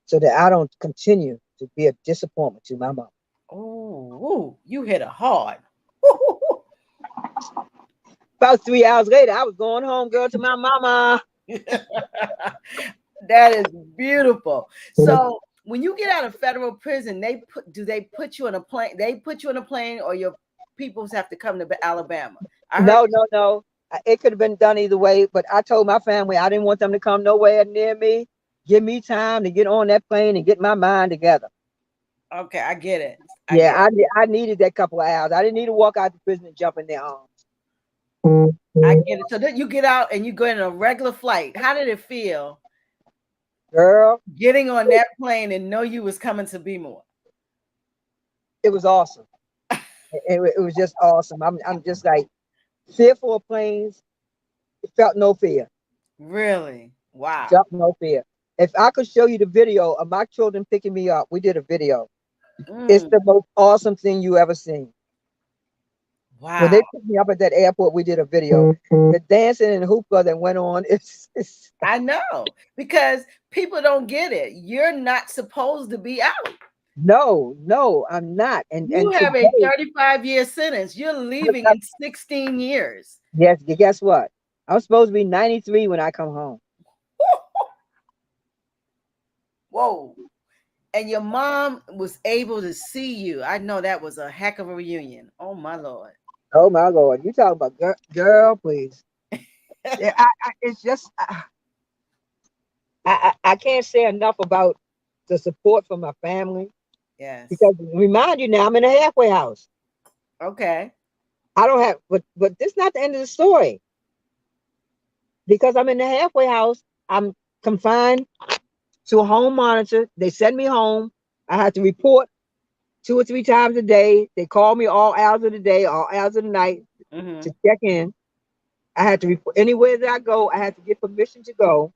so that I don't continue to be a disappointment to my mama. Oh, you hit a hard. About 3 hours later, I was going home, girl, to my mama. That is beautiful. So when you get out of federal prison, do they put you on a plane? They put you on a plane, or your peoples have to come to Alabama? I heard. No. It could have been done either way, but I told my family I didn't want them to come nowhere near me. Give me time to get on that plane and get my mind together. Okay, I get it. I needed that couple of hours. I didn't need to walk out the prison and jump in their arms. I get it. So then you get out and you go in a regular flight. How did it feel, girl? Getting on that plane and know you was coming to Bmore? It was awesome. It was just awesome. I'm just like fearful of planes. It felt no fear. Really? Wow. Felt no fear. If I could show you the video of my children picking me up, we did a video. It's the most awesome thing you ever seen. Wow. When they picked me up at that airport, we did a video. The dancing and hoopla that went on. I know, because people don't get it. You're not supposed to be out. No, I'm not. And you have today, a 35-year sentence. You're leaving in 16 years. Yes, guess what? I'm supposed to be 93 when I come home. Whoa. And your mom was able to see you. I know that was a heck of a reunion. Oh, my Lord. Oh, my Lord. You talking about girl, please. It's just, I can't say enough about the support from my family. Yes. Because remind you now, I'm in a halfway house. Okay. I don't have, but this is not the end of the story. Because I'm in the halfway house, I'm confined to a home monitor. They send me home. I have to report 2 or 3 times a day. They call me all hours of the day, all hours of the night to check in. I had to report anywhere that I go. I had to get permission to go.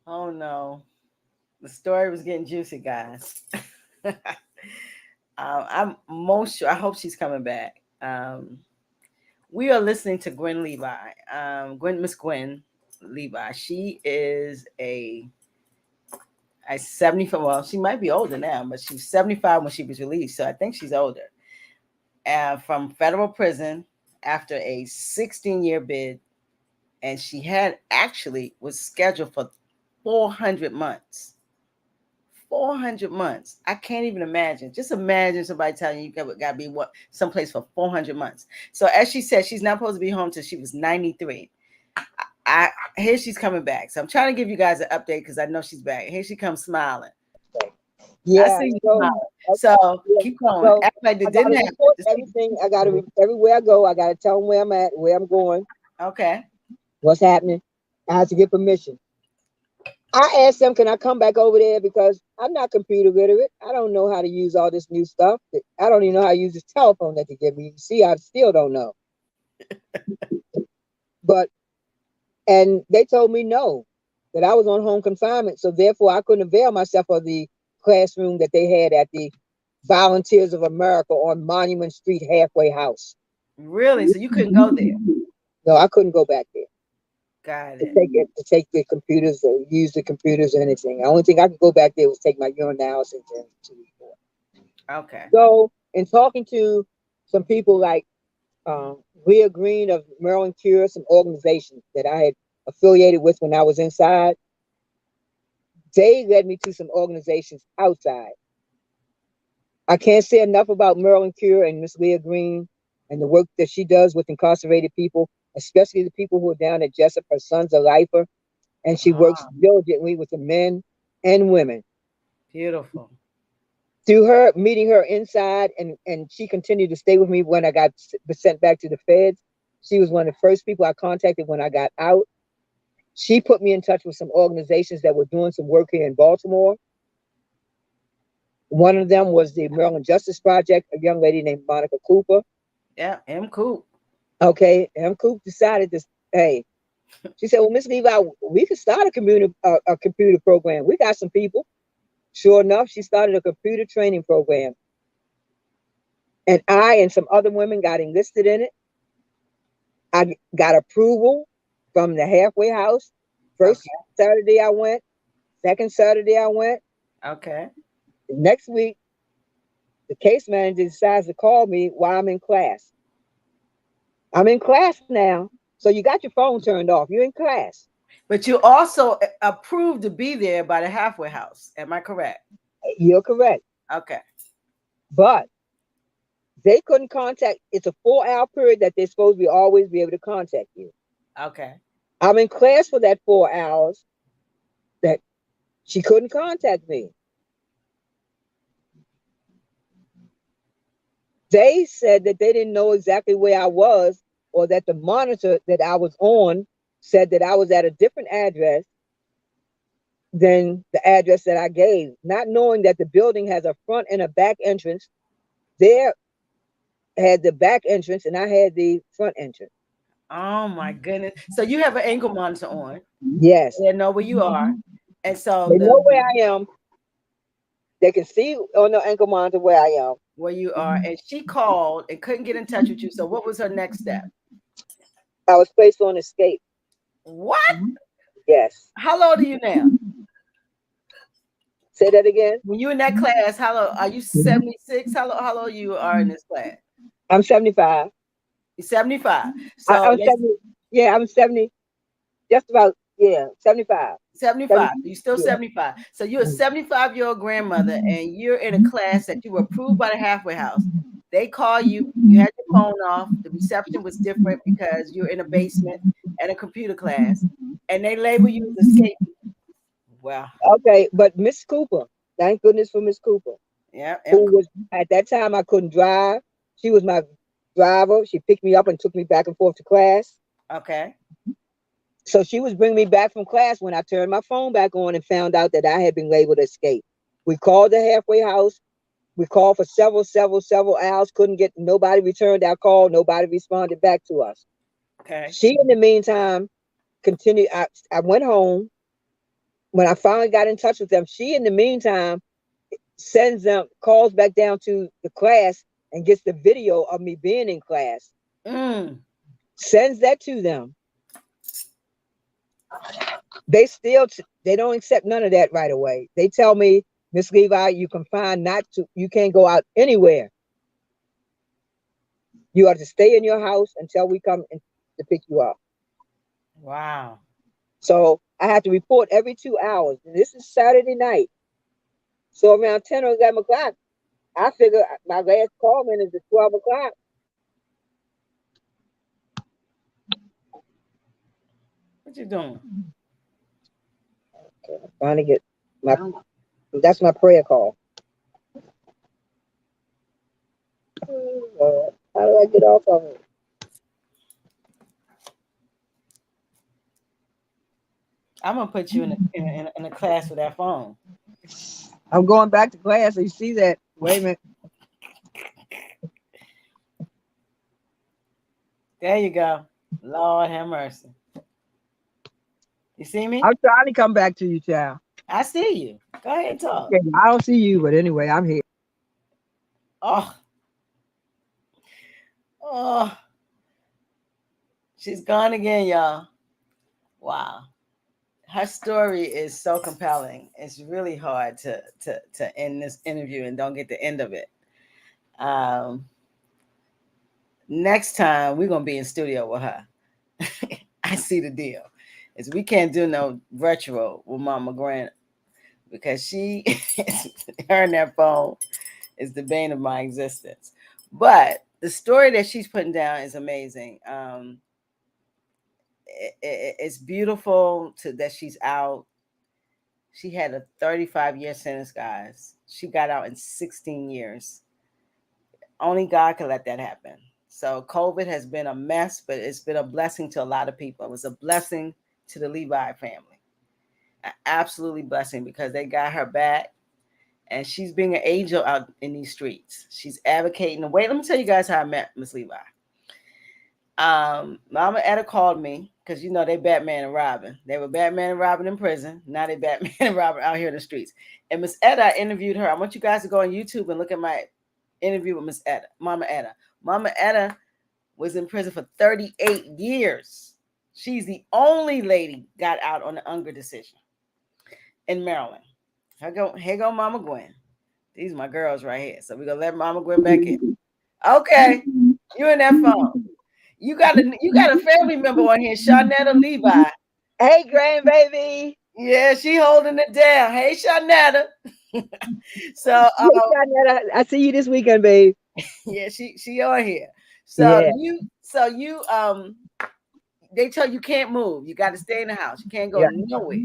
Oh no, the story was getting juicy, guys. I'm most sure. I hope she's coming back. We are listening to Gwen Levi. Miss Gwen Levi. She is a 75. Well, she might be older now, but she was 75 when she was released, so I think she's older. From federal prison after a 16-year bid, and she was scheduled for 400 months. 400 months. I can't even imagine. Just imagine somebody telling you got to be someplace for 400 months. So as she said, she's not supposed to be home till she was 93. Here she's coming back. So I'm trying to give you guys an update because I know she's back. Here she comes smiling. Yeah. I see you smiling. So keep going. So act like it didn't happen. Everything. I got to everywhere I go. I got to tell them where I'm at, where I'm going. Okay. What's happening? I have to get permission. I asked them, can I come back over there? Because I'm not computer literate. I don't know how to use all this new stuff. I don't even know how to use this telephone that they give me. You see, I still don't know. And they told me no, that I was on home confinement. So therefore, I couldn't avail myself of the classroom that they had at the Volunteers of America on Monument Street halfway house. Really? So you couldn't go there? No, I couldn't go back there. Got it. To take the computers, or use the computers or anything. The only thing I could go back there was take my urinalysis and to report. Okay. So, in talking to some people like Leah Green of Maryland Cure, some organizations that I had affiliated with when I was inside, they led me to some organizations outside. I can't say enough about Maryland Cure and Miss Leah Green and the work that she does with incarcerated people, especially the people who are down at Jessup. Her son's a lifer, and she works diligently with the men and women. Beautiful. Through her, meeting her inside, and she continued to stay with me when I got sent back to the feds. She was one of the first people I contacted when I got out. She put me in touch with some organizations that were doing some work here in Baltimore. One of them was the Maryland Justice Project, a young lady named Monica Cooper. Yeah, M. Coop. Okay, M. Coop decided to, hey, she said, well, Miss Levi, we could start a computer program. We got some people. Sure enough, she started a computer training program. And I and some other women got enlisted in it. I got approval from the halfway house. First Okay. Saturday I went. Second Saturday I went. Okay. The next week, the case manager decides to call me while I'm in class. I'm in class now. So you got your phone turned off. You're in class. But you also approved to be there by the halfway house. Am I correct? You're correct. Okay. But they couldn't contact. It's a 4-hour period that they're supposed to be always be able to contact you. Okay. I'm in class for that 4 hours that she couldn't contact me. They said that they didn't know exactly where I was, or that the monitor that I was on said that I was at a different address than the address that I gave, not knowing that the building has a front and a back entrance. There had the back entrance and I had the front entrance. Oh my goodness. So you have an ankle monitor on. Yes. They know where you are. And so They know where I am. They can see on the ankle monitor where I am. where you are. And she called and couldn't get in touch with you. So what was her next step? I was placed on escape. What? Yes. How old are you now? Say that again. When you in that class, how old are you? 76? How old you are in this class? I'm 75. You're 75. I, So I'm 70. Yeah, I'm 70. Just about, yeah, 75. 75. 70, You're still yeah. 75. So you're a 75-year-old grandmother and you're in a class that you were approved by the halfway house. They call you, you had your phone off. The reception was different because you're in a basement at a computer class, and they label you as escapee. Wow. Okay, but Miss Cooper, thank goodness for Miss Cooper, Yeah. who was at that time I couldn't drive. She was my driver. She picked me up and took me back and forth to class. Okay. So she was bringing me back from class when I turned my phone back on and found out that I had been labeled escape. We called the halfway house. We called for several hours. Couldn't get nobody returned our call. Nobody responded back to us. Okay. She, in the meantime, continued. I went home. When I finally got in touch with them, she, in the meantime, sends them calls back down to the class and gets the video of me being in class. Sends that to them. They still they don't accept none of that right away. They tell me, Miss Levi, you can't go out anywhere. You are to stay in your house until we come to pick you up. Wow. So I have to report every 2 hours. This is Saturday night. So around 10 or 11 o'clock, I figure my last call in is at 12 o'clock. What you doing? Okay, I'm trying to get that's my prayer call. How do I get off of it? I'm gonna put you in a class with that phone. I'm going back to class. So you see that? Wait a minute. There you go. Lord have mercy. You see me? I'm trying to come back to you, child. I see you. Go ahead and talk. Okay, I don't see you, but anyway, I'm here. Oh, oh, she's gone again, y'all. Wow. Her story is so compelling. It's really hard to end this interview and don't get the end of it. Next time we're gonna be in studio with her. I see the deal. Is we can't do no virtual with Mama Gwen because she her and that phone is the bane of my existence. But the story that she's putting down is amazing. It's beautiful that she's out. She had a 35-year sentence, guys. She got out in 16 years. Only God could let that happen. So COVID has been a mess, but it's been a blessing to a lot of people. It was a blessing to the Levi family. An absolutely blessing because they got her back and she's being an angel out in these streets. She's advocating the way. Let me tell you guys how I met Miss Levi. Mama Etta called me because you know they Batman and Robin. They were Batman and Robin in prison. Now they Batman and Robin out here in the streets. And Miss Etta, I interviewed her. I want you guys to go on YouTube and look at my interview with Miss Etta, Mama Etta. Mama Etta was in prison for 38 years. She's the only lady got out on the Unger decision in Maryland. Here go Mama Gwen. These are my girls right here. So we're gonna let Mama Gwen back in. Okay, you in that phone. You got a family member on here, Shawnetta Levi. Hey, grandbaby. Yeah, she holding it down. Hey, Shawnetta. So Shawnetta, I see you this weekend, babe. Yeah, she on here. So you they tell you can't move. You got to stay in the house. You can't go nowhere.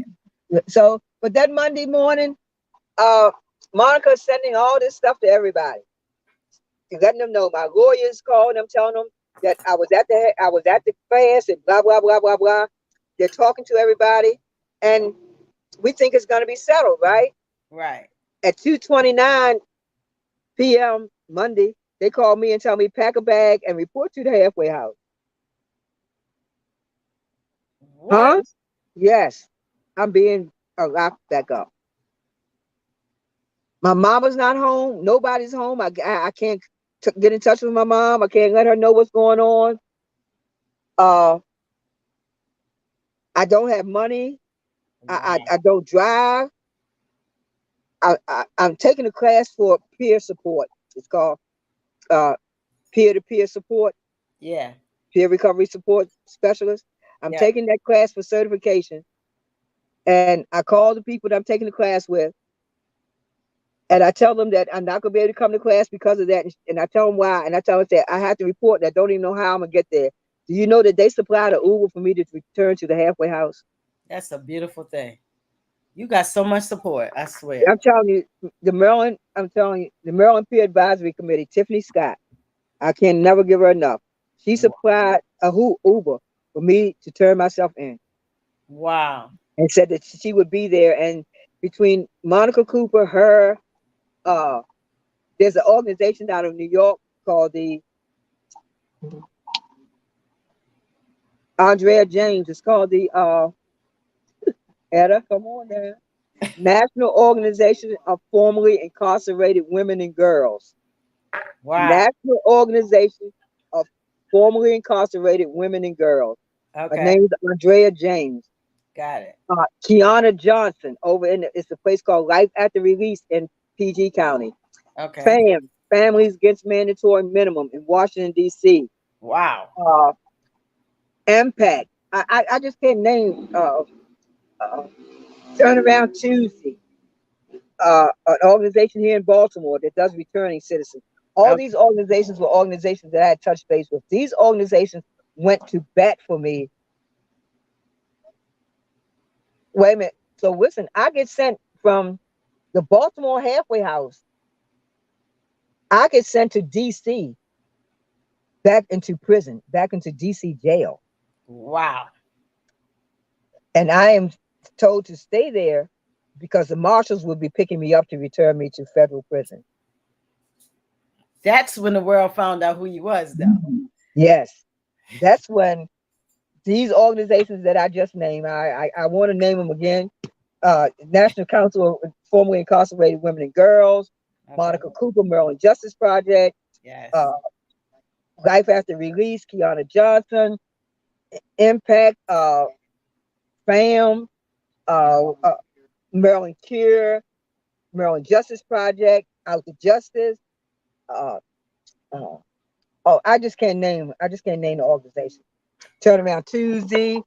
So, but that Monday morning, Monica's sending all this stuff to everybody. Letting them know. My lawyers calling them, telling them that I was at the fast and blah blah blah blah blah. They're talking to everybody, and we think it's going to be settled, right? Right. At 2:29 p.m. Monday, they call me and tell me pack a bag and report to the halfway house. What? Huh? Yes, I'm being locked back up. My mama's not home. Nobody's home. I can't get in touch with my mom. I can't let her know what's going on. I don't have money. Wow. I don't drive. I'm taking a class for peer support. It's called peer-to-peer support. Yeah. Peer recovery support specialist. I'm taking that class for certification. And I call the people that I'm taking the class with. And I tell them that I'm not going to be able to come to class because of that. And I tell them why. And I tell them that I have to report that I don't even know how I'm going to get there. Do you know that they supplied an Uber for me to return to the halfway house? That's a beautiful thing. You got so much support, I swear. I'm telling you, the Maryland Peer Advisory Committee, Tiffany Scott, I can never give her enough. She supplied a Uber for me to turn myself in. Wow. And said that she would be there. And between Monica Cooper, her, there's an organization out of New York called the Andrea James. It's called the Etta, come on now. National Organization of Formerly Incarcerated Women and Girls. Wow. National Organization of Formerly Incarcerated Women and Girls. Okay. Her name is Andrea James. Got it. Kiana Johnson over it's a place called Life After Release in PG County. Okay. Families Against Mandatory Minimum in Washington, D.C. Wow. Impact. I just can't name Turnaround Tuesday. An organization here in Baltimore that does returning citizens. All these organizations were organizations that I had touched base with. These organizations went to bat for me. Wait a minute. So listen, I get sent from the Baltimore halfway house. I get sent to D.C. back into prison, back into D.C. jail. Wow. And I am told to stay there because the marshals will be picking me up to return me to federal prison. That's when the world found out who you was, though. Yes. That's when these organizations that I just named, I want to name them again. National Council of Formerly Incarcerated Women and Girls, Monica Cooper, Maryland Justice Project, yes. Life After Release, Kiana Johnson, Impact, FAM, Maryland Cure, Maryland Justice Project, Out to Justice. I just can't name the organization. Turnaround Tuesday.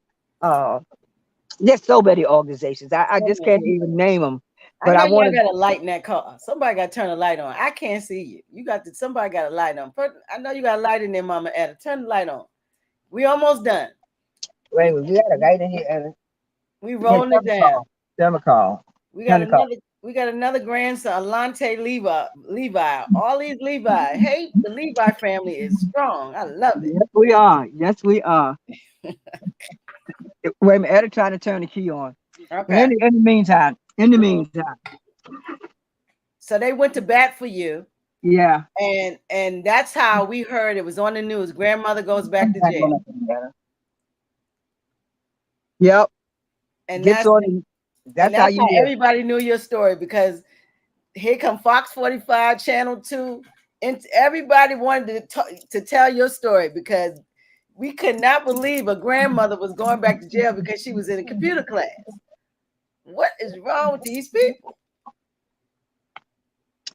There's so many organizations. I just can't even name them. But I want to got a light in that car. Somebody got to turn the light on. I can't see you. Somebody got a light on. I know you got a light in there, Mama Etta. Turn the light on. We almost done. Wait, we got a light in here, Etta. We rolling it down. Democall. We got another grandson, Alante Levi. All these Levi. Hey, the Levi family is strong. I love it. Yes, we are. Yes, we are. Wait a minute, Etta trying to turn the key on. Okay. In the meantime. So they went to bat for you. Yeah. And that's how we heard it was on the news. Grandmother goes back to jail. Yep. And Gets that's on. That's how how you hear. everybody knew your story, because here come Fox 45, Channel 2, and everybody wanted to tell your story, because we could not believe a grandmother was going back to jail because she was in a computer class. What is wrong with these people?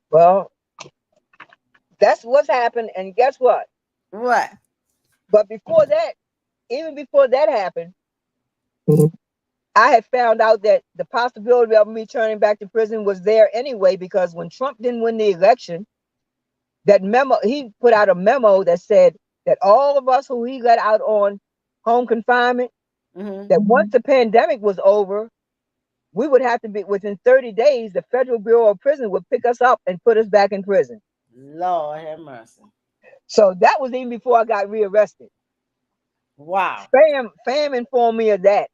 Well, that's what's happened. And guess what? What? But before that, even before that happened, I had found out that the possibility of me returning back to prison was there anyway, because when Trump didn't win the election, that memo, he put out a memo that said that all of us who he let out on home confinement, that once the pandemic was over, we would have to be within 30 days, the Federal Bureau of Prison would pick us up and put us back in prison. Lord have mercy. So that was even before I got rearrested. Wow. Fam informed me of that.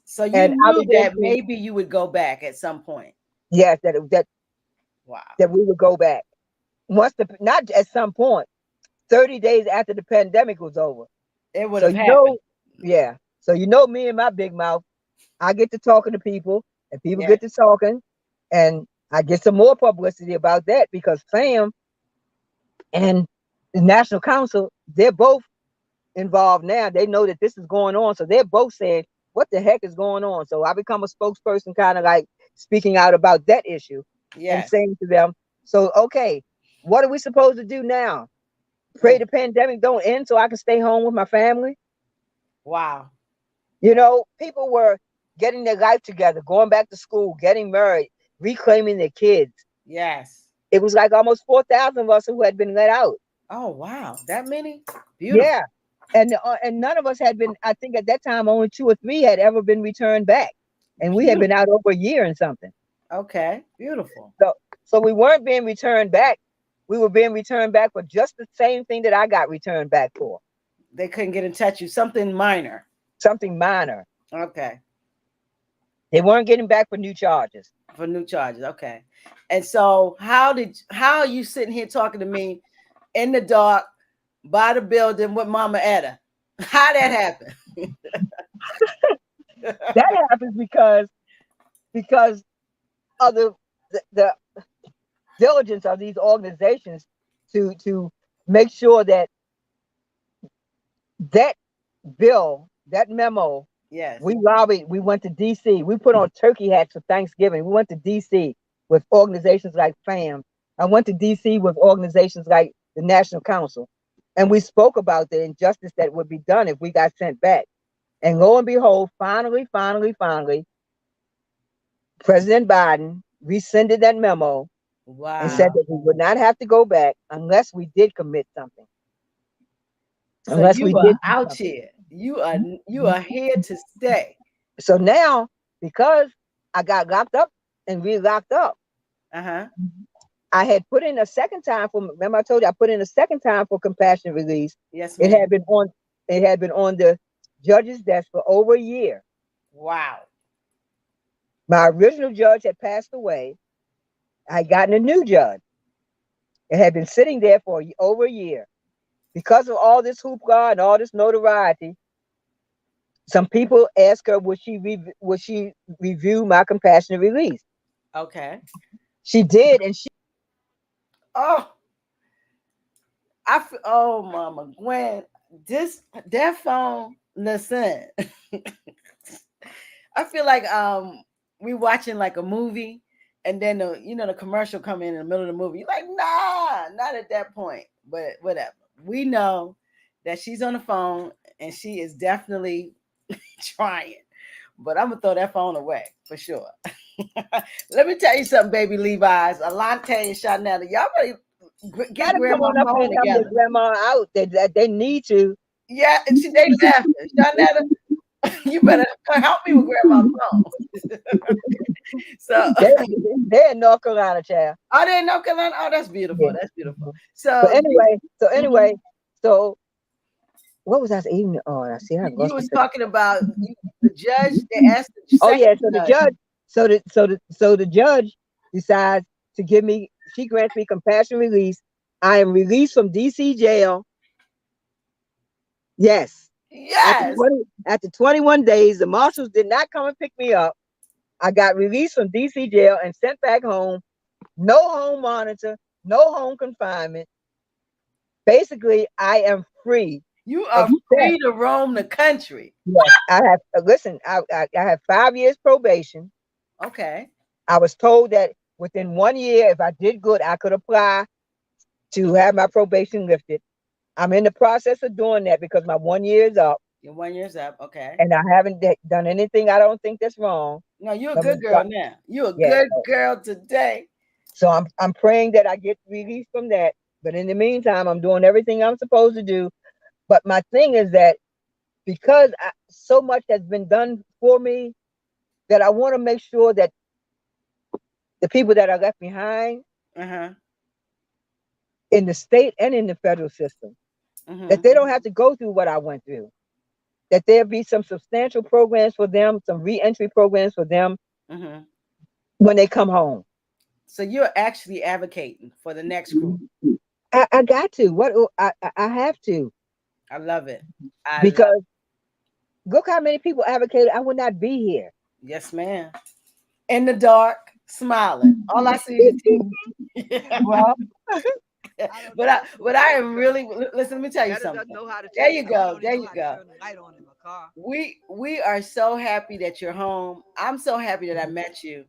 So you knew that maybe you would go back at some point. Yes, wow. That we would go back. Not at some point, 30 days after the pandemic was over. It would have happened. Yeah. So me and my big mouth, I get to talking to people, and people get to talking, and I get some more publicity about that, because FAM and the National Council, they're both involved now. They know that this is going on, so they're both saying, what the heck is going on? So I become a spokesperson, kind of like speaking out about that issue, and saying to them, so, okay, what are we supposed to do now? Pray the pandemic don't end so I can stay home with my family? Wow. People were getting their life together, going back to school, getting married, reclaiming their kids. Yes. It was like almost 4,000 of us who had been let out. Oh, wow. That many? Beautiful. Yeah. And none of us had been, I think at that time, only 2 or 3 had ever been returned back. And we had been out over a year and something. Okay. Beautiful. So we weren't being returned back. We were being returned back for just the same thing that I got returned back for. They couldn't get in touch with you. Something minor. Something minor. Okay. They weren't getting back for new charges. For new charges. Okay. And so how are you sitting here talking to me in the dark by the building with Mama Etta? How that happened? That happens because of the diligence of these organizations to make sure that bill, that memo, we lobbied. We went to DC. We put on turkey hats for Thanksgiving. We went to DC with organizations like FAM. I went to DC with organizations like the National Council, and we spoke about the injustice that would be done if we got sent back. And lo and behold, finally, President Biden rescinded that memo. Wow. And said that we would not have to go back unless we did commit something. So unless we did out something. Here. You are here to stay. So now, because I got locked up and re-locked up, I had put in a second time for. Remember, I told you I put in a second time for compassionate release. Yes, ma'am. It had been on the judge's desk for over a year. Wow. My original judge had passed away. I had gotten a new judge. It had been sitting there for over a year. Because of all this hoopla and all this notoriety, some people asked her, would she review my compassionate release? Okay. She did, and she. Oh, Mama Gwen, that phone. Listen, I feel like we watching like a movie, and then the commercial come in the middle of the movie. You're like, nah, not at that point. But whatever. We know that she's on the phone and she is definitely trying. But I'm gonna throw that phone away for sure. Let me tell you something, baby Levi's, Alante and Shanetta. Y'all better get grandma phone together. Grandma out. They need to. Yeah, and they left. Shanetta, you better help me with grandma's phone. So they're in North Carolina, child. Oh, they're in North Carolina. Oh, that's beautiful. Yeah. That's beautiful. So anyway, so what was I saying? Oh, I see. You was talking about the judge. They asked. So the judge decides to give me, she grants me compassion release. I am released from DC jail. Yes. Yes. After 21 days, the marshals did not come and pick me up. I got released from DC jail and sent back home. No home monitor, no home confinement. Basically, I am free. You are free to roam the country. Yes, I have. Listen, I have 5 years probation. Okay. I was told that within 1 year, if I did good, I could apply to have my probation lifted. I'm in the process of doing that because my 1 year is up. Your 1 year's up. Okay. And I haven't done anything I don't think that's wrong. No, you're a good girl now. You're a Yeah. good girl today. So I'm praying that I get released from that. But in the meantime, I'm doing everything I'm supposed to do. But my thing is that because so much has been done for me, that I want to make sure that the people that are left behind in the state and in the federal system, that they don't have to go through what I went through. That there be some substantial programs for them, some reentry programs for them when they come home. So you're actually advocating for the next group. I got to. What I have to. I love it. Because look how many people advocated. I would not be here. Yes, ma'am. In the dark, smiling. All I see is TV. Well, but I am really, listen, let me tell you something. There you go. There you go. We are so happy that you're home. I'm so happy that I met you.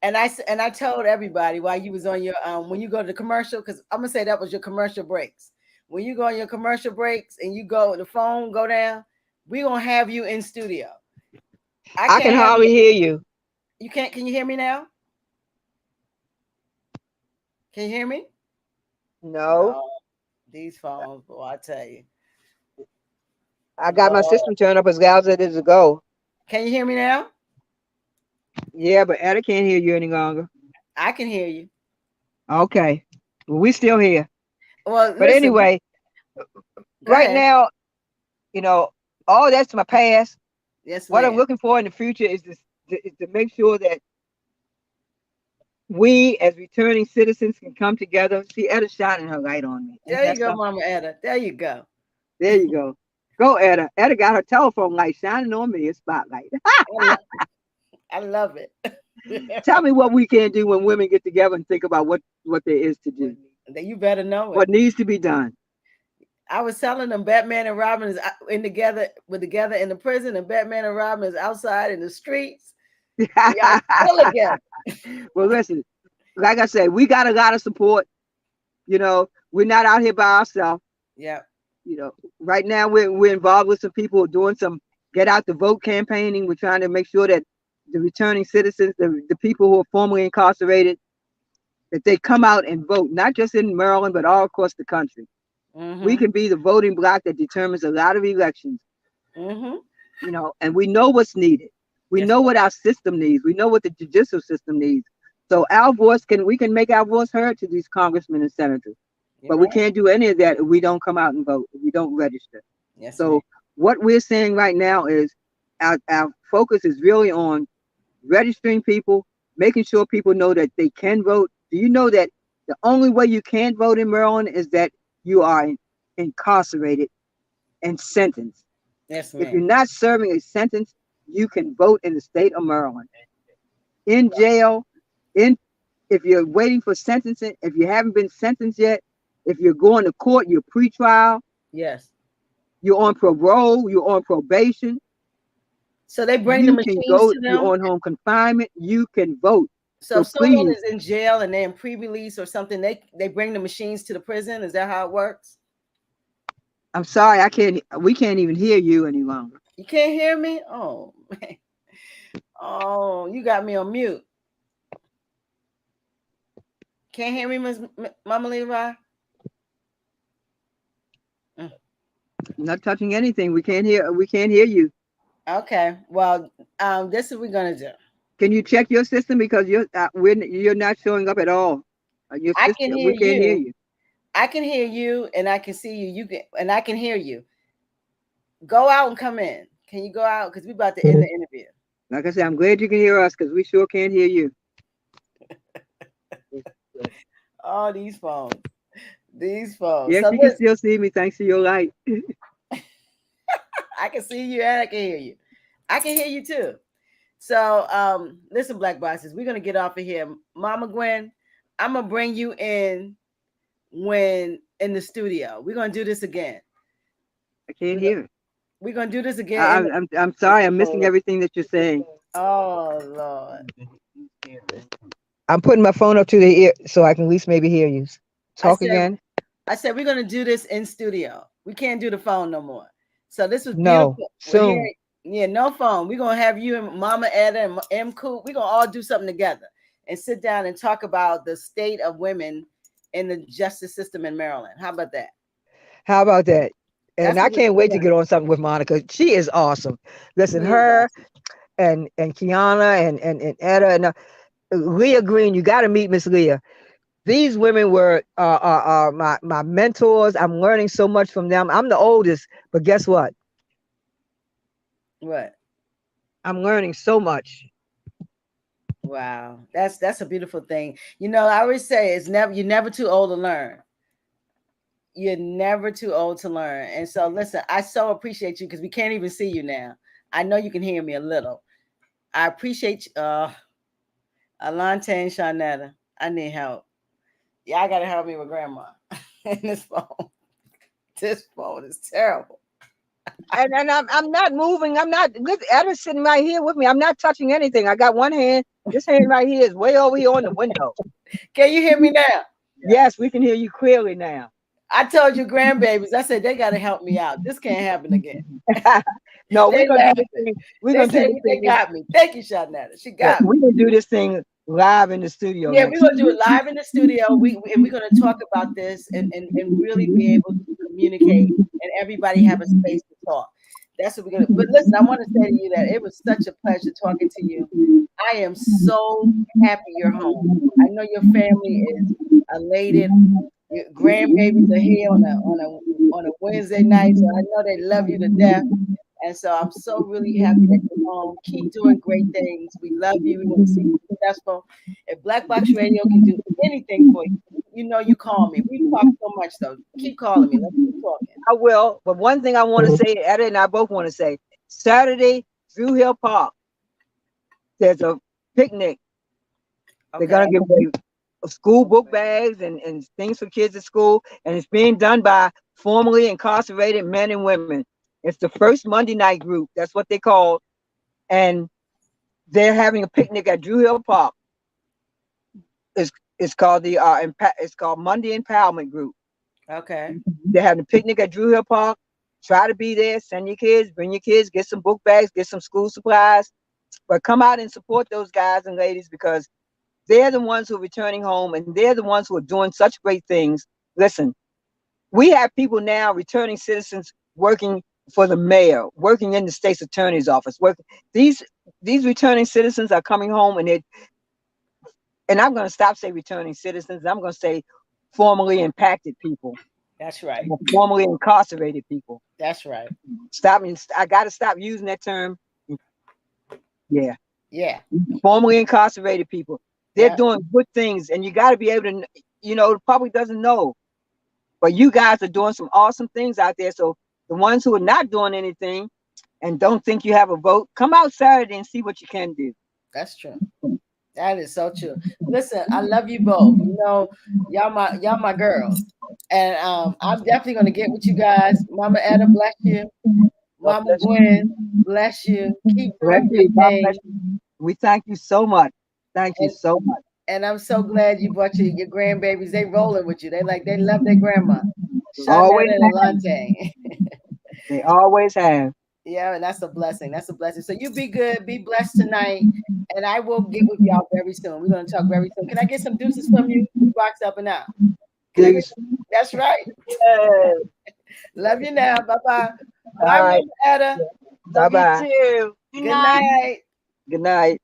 And I told everybody while you was on your when you go to the commercial, because I'm gonna say that was your commercial breaks. When you go on your commercial breaks and you go, the phone go down, we're gonna have you in studio. I can hardly hear you. You can't, can you hear me now? Can you hear me? No. These phones, boy, I tell you. I got my system turned up as loud as it is to go. Can you hear me now? Yeah, but Etta can't hear you any longer. I can hear you. Okay. Well, we still here. Well, but listen, anyway, right now, you know, all that's my past. Yes, what I'm looking for in the future is to make sure that we as returning citizens can come together. See, Etta's shining her light on me. There you go, Mama Etta. There you go. There you go. Go, Etta. Etta got her telephone light shining on me, a spotlight. I love it. Tell me what we can do when women get together and think about what there is to do. You better know it. What needs to be done. I was telling them Batman and Robin is together in the prison, and Batman and Robin is outside in the streets. Still together. Well, listen, like I said, we got a lot of support. You know, we're not out here by ourselves. Yeah. You know, right now we're involved with some people who are doing some get out the vote campaigning. We're trying to make sure that the returning citizens, the people who are formerly incarcerated, that they come out and vote, not just in Maryland, but all across the country. We can be the voting bloc that determines a lot of elections. You know, and we know what's needed. We know what our system needs. We know what the judicial system needs. So our voice we can make our voice heard to these congressmen and senators. But we can't do any of that if we don't come out and vote, if we don't register. So what we're saying right now is our focus is really on registering people, making sure people know that they can vote. Do you know that the only way you can vote in Maryland is that you are incarcerated and sentenced? Yes, if you're not serving a sentence, you can vote in the state of Maryland. In jail, if you're waiting for sentencing, if you haven't been sentenced yet, if you're going to court, you're pretrial. Yes. You're on parole, you're on probation. So they bring the machines to them? You're on home confinement, you can vote. So if someone is in jail and they're in pre-release or something, they bring the machines to the prison? Is that how it works? I'm sorry, we can't even hear you any longer. You can't hear me? Oh, man. Oh, you got me on mute. Can't hear me, Mama Levi? Not touching anything. We can't hear you. Okay. Well, this is what we're gonna do. Can you check your system, because you're not showing up at all? We can't hear you. I can hear you, and I can see you. And I can hear you. Go out and come in. Can you go out? Because we're about to end the interview. Like I said, I'm glad you can hear us, because we sure can't hear you. All these phones. These phones. Yes, So you can listen, still see me thanks to your light. I can see you and I can hear you. I can hear you too. So listen, Black Boxes, we're gonna get off of here. Mama Gwen, I'm gonna bring you in when in the studio. We're gonna do this again. I can't hear it. We're gonna do this again. I'm sorry. I'm missing everything that you're saying. Oh Lord. I'm putting my phone up to the ear so I can at least maybe hear you. I Talk said again. I said we're gonna do this in studio. We can't do the phone no more. So this was No, beautiful. We're soon. hearing, yeah, no phone. We're gonna have you and Mama Etta and M Coop. We're gonna all do something together and sit down and talk about the state of women in the justice system in Maryland. How about that? How about that? And That's I what we're can't gonna wait to do. get on something with Monica. She is awesome. Listen, She is her awesome. and Kiana and Etta and Leah Green. You got to meet Miss Leah. These women were my mentors. I'm learning so much from them. I'm the oldest, but guess what? What? I'm learning so much. Wow. That's a beautiful thing. You know, I always say you're never too old to learn. You're never too old to learn. And so listen, I so appreciate you because we can't even see you now. I know you can hear me a little. I appreciate Alante and Shawnetta. I need help. Yeah, I gotta help me with grandma. And this phone. This phone is terrible. And I'm not moving. I'm not. Look, Etta's sitting right here with me. I'm not touching anything. I got one hand. This hand right here is way over here on the window. Can you hear me now? Yes, we can hear you clearly now. I told you grandbabies, I said they gotta help me out. This can't happen again. No, we're They gonna do laughing. this thing. We're They gonna do say this they thing. got me. Thank you, Shawnetta. She got me. We're gonna do this thing live in the studio Yeah, we're next. gonna do it live in the studio. And we're gonna talk about this and really be able to communicate and everybody have a space to talk. That's what we're gonna. But listen, I want to say to you that it was such a pleasure talking to you. I am so happy you're home. I know your family is elated. Your grandbabies are here on a Wednesday night, so I know they love you to death. And so I'm so really happy that you're home. Keep doing great things. We love you. We want to see you successful. If Black Box Radio can do anything for you, you know you call me. We talk so much though. Keep calling me. Let's keep talking. I will, but one thing I want to say, Etta and I both want to say, Saturday, Drew Hill Park, there's a picnic. They're Okay. gonna give away school book bags and things for kids at school, and it's being done by formerly incarcerated men and women. It's the first Monday night group. That's what they call, and they're having a picnic at Drew Hill Park. It's it's called it's called Monday Empowerment Group. Okay. They're having a picnic at Drew Hill Park. Try to be there. Send your kids. Bring your kids. Get some book bags. Get some school supplies. But come out and support those guys and ladies because they're the ones who are returning home and they're the ones who are doing such great things. Listen, we have people now, returning citizens, working for the mayor, working in the state's attorney's office. These returning citizens are coming home and I'm going to stop saying returning citizens. I'm going to say formerly impacted people. That's right. Formerly incarcerated people. That's right. Stop me. I got to stop using that term. Yeah. Yeah. Formerly incarcerated people. They're doing good things, and you got to be able to, the public doesn't know. But you guys are doing some awesome things out there. So the ones who are not doing anything and don't think you have a vote, come out Saturday and see what you can do. That's true. That is so true. Listen, I love you both. You know, y'all my girls. And I'm definitely gonna get with you guys. Mama Etta, bless you. Mama Gwen, bless you. Keep doing great things. We thank you so much. Thank you And so much. and I'm so glad you brought your grandbabies. They rolling with you. They love their grandma. Always Shawnetta and Alante. They always have. Yeah, and that's a blessing. That's a blessing. So you be good, be blessed tonight, and I will get with y'all very soon. We're gonna talk very soon. Can I get some deuces from you? We box up and out. Can I get? That's right. Yes. Love you now. Bye bye. All Bye, right. Mama Etta. Bye bye. You too. Good night. Good night.